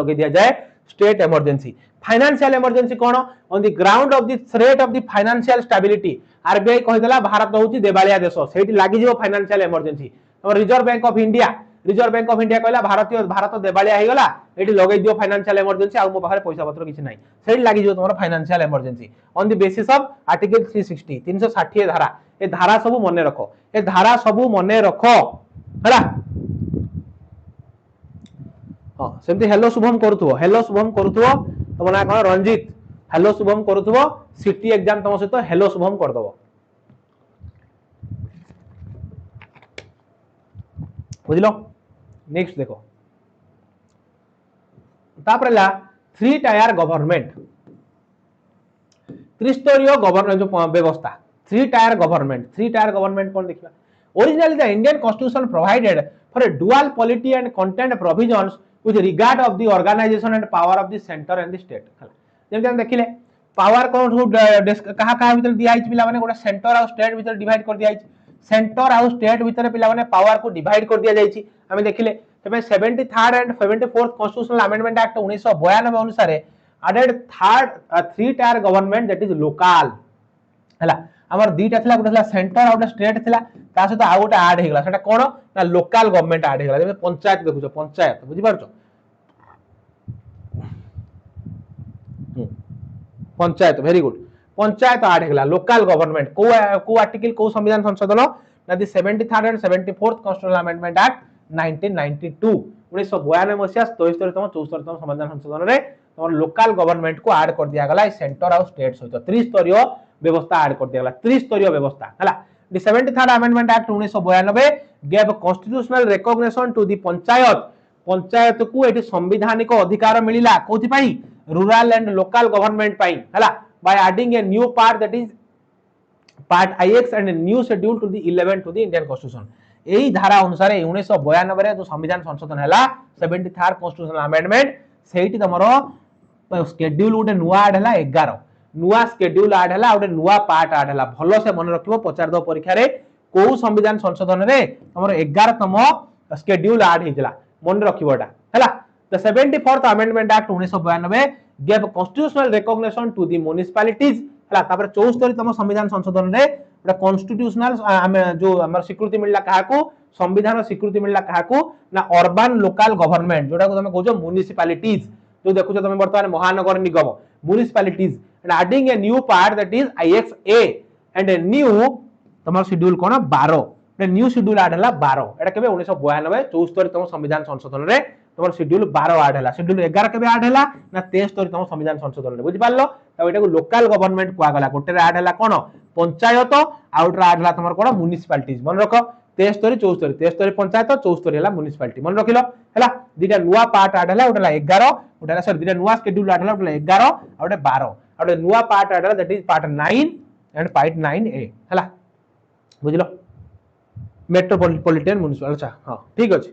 लगे दिया जाय स्टेट इमरजेंसी फाइनेंशियल इमरजेंसी कोन on the ground of the threat of the financial stability RBI कहिदला भारत होची देबालिया देश सेठी लागि जिवो फाइनेंशियल इमरजेंसी तमर रिजर्व बैंक ऑफ इंडिया कहला भारत देबालिया हे गला एठी लगै दियो फाइनेंशियल इमरजेंसी आ मो पाखरे पैसा पत्र किछि नै सेठी लागि जिवो तमर financial emergency on the basis of article 360 360 धारा ए धारा सब मने रखो हला हां सेमति हेलो शुभम करूथुवो तम ना कोन रंजीत हेलो शुभम करूथुवो सिटी एग्जाम तम सहित हेलो शुभम कर दबो बुझलो नेक्स्ट देखो तापरेला 3 टायर गवर्नमेंट त्रिस्तरीय गवर्नमेंट जो व्यवस्था 3 टायर गवर्नमेंट कोन देखिबा originally the Indian constitution provided for a dual polity and content provisions with regard of the organisation and power of the centre and the state जेम देखिले power कोन कहा कहा भीतर दिया आइछ पिला माने गोटा सेंटर और स्टेट भीतर डिवाइड कर दिया आइछ सेंटर और स्टेट भीतर पिला माने पावर को डिवाइड कर दिया जायछि हमें देखिले तबे 73rd and 74th constitutional amendment act 1992 अनुसार added 3 tier government that is local हला हमर दीटा थिला गोटा सेंटर और स्टेट थिला ता सहित आ गोटा ऐड हे गला सेटा कोन ना लोकल गवर्नमेंट ऐड हे गला जे पंचायत देखुछो पंचायत बुझि पारछो panchayat very good panchayat add हे गला लोकल गवर्नमेंट को आर्टिकल को संविधान संशोधन ना the 73rd and 74th constitutional amendment act 1992 1992 मसिया 73तम 74तम संविधान संशोधन रे तमर लोकल गवर्नमेंट को ऐड कर दिया गला सेंटर और स्टेट सहित त्रिस्तरीय व्यवस्था ऐड कर दिया गला त्रिस्तरीय व्यवस्था हला the 73rd amendment act 1992 gave constitutional recognition to the panchayat को एटी संवैधानिक अधिकार मिलिला कोथि पई रूरल एंड लोकल गवर्नमेंट पई हला by adding a new part that is part IX and a new schedule to the 11 to the Indian Constitution एही धारा अनुसार 1992 रे जो संविधान संशोधन हैला 73rd कॉन्स्टिट्यूशनल अमेंडमेंट सेठी तमरो शेड्यूल उडे नुवा ऐड हैला 11 नुवा शेड्यूल ऐड हैला उडे नुवा पार्ट ऐड हैला भलो से मन रखिबो पचार दो परीक्षा रे को संविधान संशोधन रे तमरो 11 तम शेड्यूल ऐड हेतिला मन रखिबोटा हैला the 74th amendment act 1992 gave constitutional recognition to the municipalities हला तापर 74 तम संविधान संशोधन रे गोटे कॉन्स्टिट्यूशनल जो आम स्वीकृति मिलला क्या संविधान स्वीकृति मिलला क्या ना अर्बन लोकल गवर्नमेंट जोटा तुम कहो म्युनिसिपालिटीज जो देखो तुम बर्तमान महानगर निगम municipalities and adding a new part that is IXA and a new तुम शेड्यूल कौन 12 न्यू शेड्यूल आड है 12 एटा केबे 1992 74 तुम संविधान संशोधन रे तुम शेड्यूल 12 आड है शेड्यूल 11 केबे आड है ना 73 तुम संविधान संशोधन रे बुझि पारलो तो एटा को लोकल गवर्नमेंट कुआ गला गोटे रे आड है कोन पंचायत आउट रे आड है तुम कोन म्युनिसिपालिटीज मन रख 73 74 73 पंचायत 74 है म्युनिसिपालिटी मन रखिलो हैला दिटा नुवा पार्ट आड है ओटा 11 ओटा सॉरी दिटा नुवा शेड्यूल आड है ओटा 11 ओटा 12 ओटा नुवा पार्ट आड है that is part 9 and part 9A हैला बुझिलो मेट्रोपॉलिटन म्युनिसिपल अच्छा हाँ ठीक अच्छे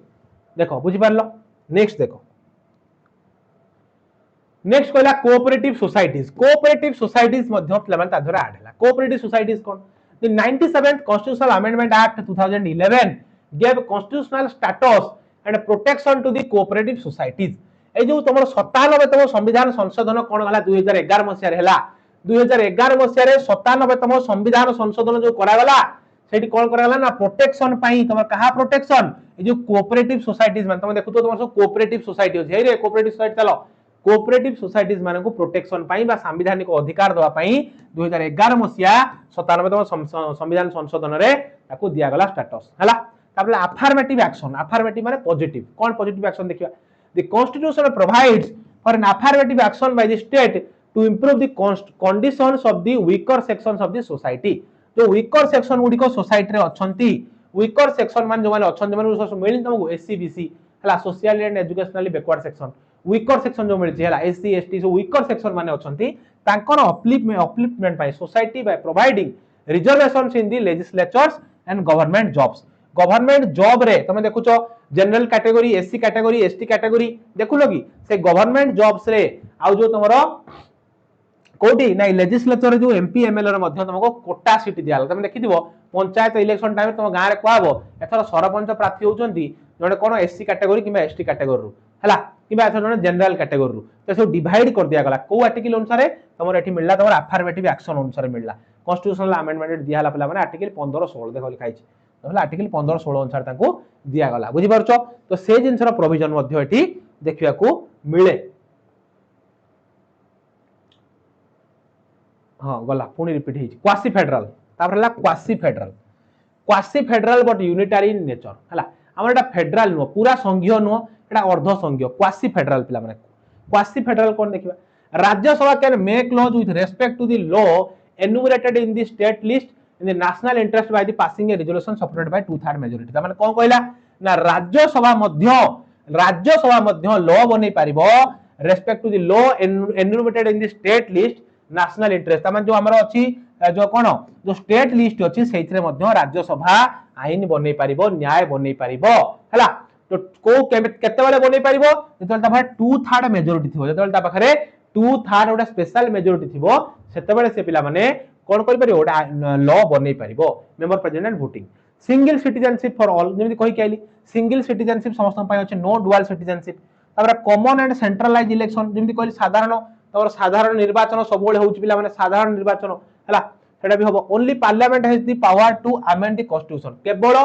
देखो बुझी पारलो नेक्स्ट देखो नेक्स्ट कहला कोऑपरेटिव सोसाइटीज मध्य पिलामान ता धरा ऐड हला cooperative societies cone the 97th constitutional amendment act 2011 gave constitutional status and protection to the cooperative societies ए जो तुम 97तम संविधान संशोधन कोन हला 2011 मसिया रे हला 2011 मसिया रे 97तम संविधान संशोधन जो करा गला सेठी कोन करा गला ना प्रोटेक्शन पाई तुम कहा प्रोटेक्शन ए जो कोऑपरेटिव सोसाइटीज मान तुम देखु तो तुम सब कोऑपरेटिव सोसाइटी होय रे कोऑपरेटिव सोसाइटी चलो कोऑपरेटिव सोसाइटीज माने को प्रोटेक्शन पाई बा संवैधानिक अधिकार दवा पाई 2011 मसिया 97तम संविधान संशोधन रे ताको दिया गला स्टेटस हला तापले अफर्मेटिव माने पॉजिटिव कोन पॉजिटिव एक्शन देखिया the constitution provides for an affirmative action by the state to improve the conditions of the weaker sections of the society जो वीकर सेक्शन गुडी को सोसाइटी रे अछंती वीकर सेक्शन मान जो माने अछन जो माने मिलिन तुमको SC BC हला social and educationally backward section weaker section जो मिलछि हला SC ST so weaker section माने अछंती तांकर अपलिफ्टमेंट पाई society by providing reservations in the legislatures and government job रे तुम देखुचो general category SC category ST category देखुलो कि से गवर्नमेंट जॉब्स रे आ जो तुमरो कोटी नै लेजिस्लेचर जो MP ML रे मध्ये तुमको कोटा सीट दियाल तुम देखिथिबो पंचायत इलेक्शन टाइम तुम गां रे कहबो एथर सरपंच प्रार्थी होचंती जने कोन SC कैटेगरी किबा ST कैटेगरी रु हला किबा एथर जने जनरल कैटेगरी रु तो सब डिवाइड कर दिया गला को आर्टिकल अनुसार तुमर एठी मिलला तुमर अफर्मेटिव एक्शन अनुसार मिलला कॉन्स्टिट्यूशनल अमेंडमेंट दियाला पला माने आर्टिकल 15 16 देखो लिखाई छै तो आर्टिकल 15 16 अनुसार ताको दिया गला बुझि परछो तो से जिनसर प्रोविजन मध्ये एठी देखिया को मिले हाँ गला पुणी रिपीट ही क्वासी फेडरल तापर हला quasi federal but unitary in nature हला हमर एटा फेडरल नो पूरा संघीय नो एटा अर्ध संघीय क्वासी फेडरल पिला माने क्वासी फेडरल कोन देखिबा Rajya Sabha can make laws with respect to the law enumerated in the state list in the national interest by the passing a resolution supported by 2/3 majority ता माने कोन कहला ना राज्यसभा मध्य लॉ बनै पारिबो respect to the law enumerated in the state list national interest ता माने जो हमर अछि जो कोन जो स्टेट लिस्ट अछि सेइथरे मध्य राज्यसभा आईन बनै पारिबो न्याय बनै पारिबो हला तो को केते बेले बनै पारिबो जेतल ता 2/3 मेजॉरिटी थिबो जेतल ता पाखरे 2/3 ओटा स्पेशल मेजॉरिटी थिबो सेते बेले से पिला माने कोन करि पारिबो ओटा लॉ बनै पारिबो member president voting single citizenship for all जेमि कहि कैली सिंगल सिटीजनशिप समस्त पय अछि नो डुअल सिटीजनशिप तापर कॉमन एंड सेंट्रलाइज इलेक्शन जेमि कहली साधारण निर्वाचन सब बेले होउछि पिला माने साधारण निर्वाचन हला सेटा भी होबो only parliament has the power to amend the constitution केवल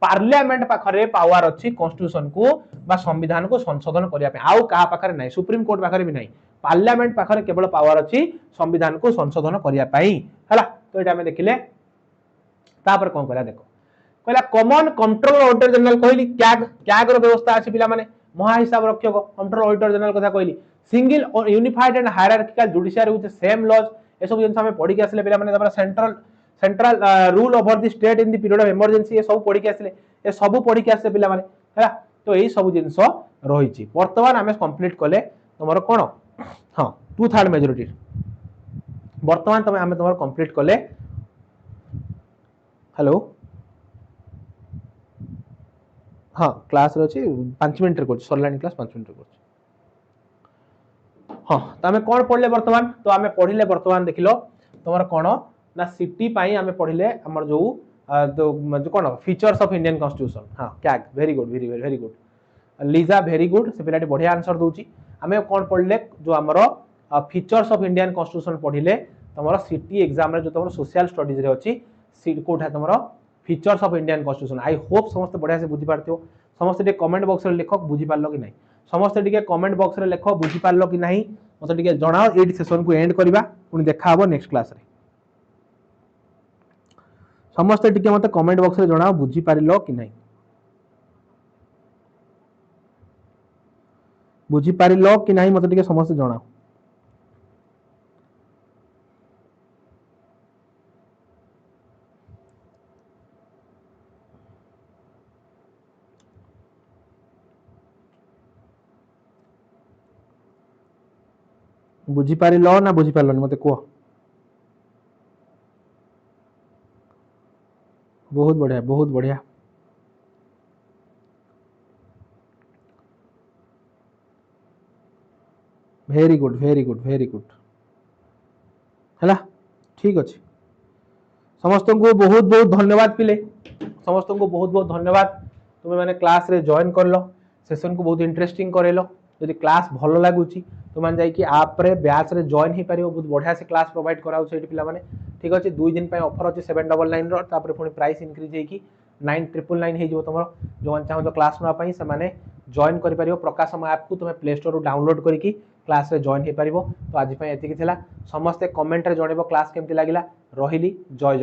पार्लियामेंट पाखरे पावर अछि कॉन्स्टिट्यूशन को बा संविधान को संशोधन करिया पे आउ कहा पाखरे नै सुप्रीम कोर्ट पाखरे भी नै पार्लियामेंट पाखरे केवल पावर अछि संविधान को संशोधन करिया पई हला तो एटा हम देखिले तापर कोन करा देखो कहला कॉमन कंट्रोल ऑडिटर जनरल कहली क्याग रो व्यवस्था अछि पिला माने महा हिसाब रक्षक कंट्रोल ऑडिटर जनरल कथा कहली single unified and hierarchical judiciary with same laws ए सब जिंस हमें पढी के आसले पिला माने तापर central rule over the state in the period of emergency ए सब पढी के आसले ए सब पढी के आसले पिला माने हैला तो एई सब जिंस रही छी वर्तमान हमें कंप्लीट कले तमरो कोन हां 2/3 मेजॉरिटी वर्तमान तमे हमें तमरो कंप्लीट कले हेलो हाँ क्लास रे अछि 5 मिनिट रे कोच सरलानी क्लास 5 मिनिट रे कोच हाँ तो आम कौन पढ़ले वर्तमान तो आम पढ़ले वर्तमान देखिलो तुम कौन ना सिटी पाई आम पढ़ले आम जो कौन फीचर्स ऑफ इंडियन कॉन्स्टिट्यूशन हाँ CAG very good very good Lisa very good से पिलाटी बढ़िया आंसर दूची आम कौन पढ़ले जो आमर फीचर्स ऑफ इंडियन कॉन्स्टिट्यूशन पढ़ले तुम सिटी एग्जाम रे जो तुम सोशल स्टडीज रे अछि सीट कोठा तुम features of Indian constitution. I hope समस्त बढ़िया से बुझी पारथियो। समस्त टे कमेंट बॉक्स रे लिख बुझी पारलो कि नहीं, समस्त टे कमेंट बॉक्स रे लिख बुझी पारलो कि नहीं मते टे जणाओ। एडी सेशन को एंड करबा पुनी देखा हबो नेक्स्ट क्लास रे। समस्त टे मते कमेंट बॉक्स रे जणाओ बुझी पारिलो कि नहीं, बुझी पारिलो कि नहीं मते टे समस्त जणाओ। बुझी पारिलो ना बुझी पारलो मते को। बहुत बढ़िया बहुत बढ़िया। Very good very good very good है। ठीक अच्छे समस्त को बहुत बहुत धन्यवाद पिले, समस्त को बहुत बहुत धन्यवाद। तुम मैंने क्लास रे जॉइन कर लो, सेशन को बहुत इंटरेस्टिंग करेलो। यदि क्लास भल लगुच तुम जाकि आप रे बैच रे जॉइन ही पारियो। बहुत बढ़िया से क्लास प्रोवाइड कराउ छै पिला माने। ठीक अच्छे 2 दिन पे ऑफर अच्छे 799 रो तापर पुनी प्राइस इंक्रीज हेकी 9999 हे जो तुम जो चाहो क्लास ना पई से माने जॉइन करि पारियो। प्रकाशम ऐप को तुम प्ले स्टोर रो डाउनलोड करके क्लास रे जॉइन हे पारिबो। तो आज पई एतिकी थिला, समस्त कमेंट रे जणेबो क्लास केमति लागिला। रहिली जय जगन्नाथ।